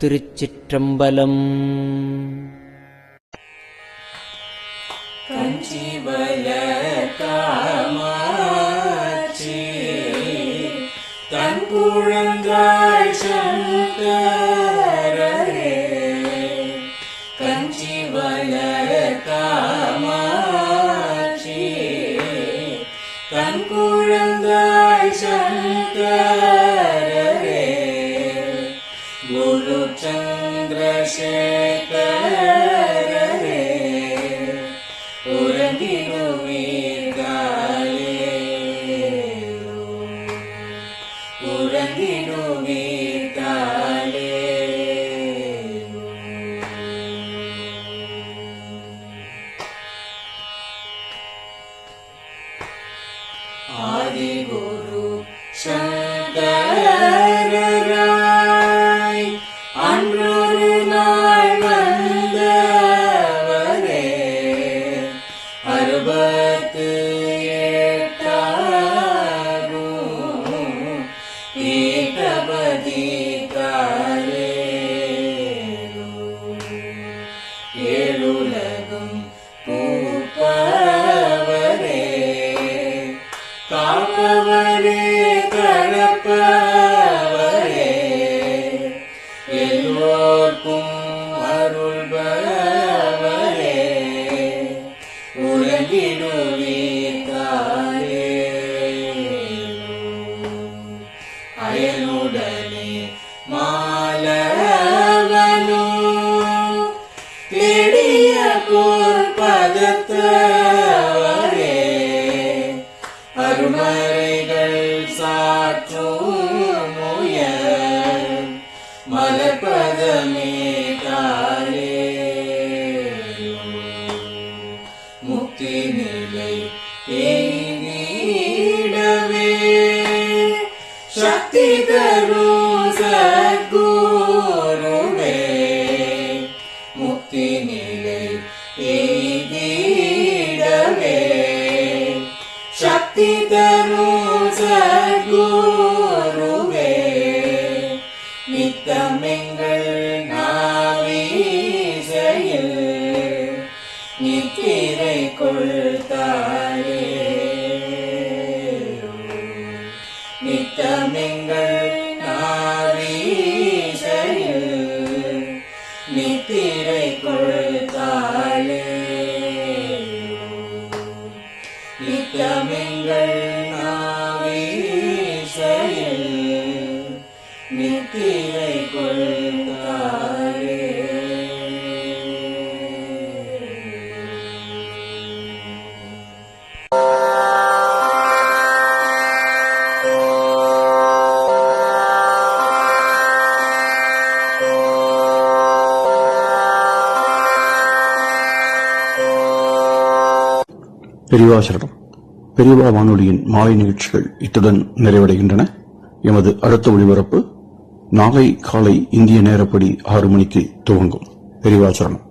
திருச்சிற்றம்பலம். கஞ்சிவல காமாட்சி தன் குழந்தாய் சங்கரே. கஞ்சிவல காமாட்சி தன் குழந்தாய் சங்கரே. குரு சந்திரசேகரே உறங்கிடுவீர்களே. உறங்கிடுவீர்களே. ஆதிகுரு சங்கரராய் அன்றொரு நாள் வந்தவரே. 68 பீட்டபதி காலே. ஏழுலகும் பூப்பவரே காப்பவரே கடப்பவரே. எல்லோர்க்கும் அருள்பவரே உறங்கிடுவீர்களே. அயலுடனே மாலவனோ தேடிய பொற்பதத்தவரே. அருமறைகள் சாற்றும் முயல் மலர்பதமே காலே. முக்தி நிலை எய்திடவே சக்தி தரும் சத்குருவே. முக்தி நிலை எய்திடவே சக்தி தரும் சத்குருவே. நித்தமெங்கள் நாவீசையில் நித்திரை கொள்தாயே. நித்தமெங்கள் நாவீசையில் நித்திரை கொள்தாயே. நித்தமெங்கள் நாவீசையில் நித்திரை கொள்தாயே. பெரியவா சரணம். பெரியவா வானொலியின் மாலை நிகழ்ச்சிகள் இத்துடன் நிறைவடைகின்றன. எமது அடுத்த ஒளிபரப்பு நாளை காலை இந்திய நேரப்படி 6 மணிக்கு துவங்கும். பெரியவா சரணம்.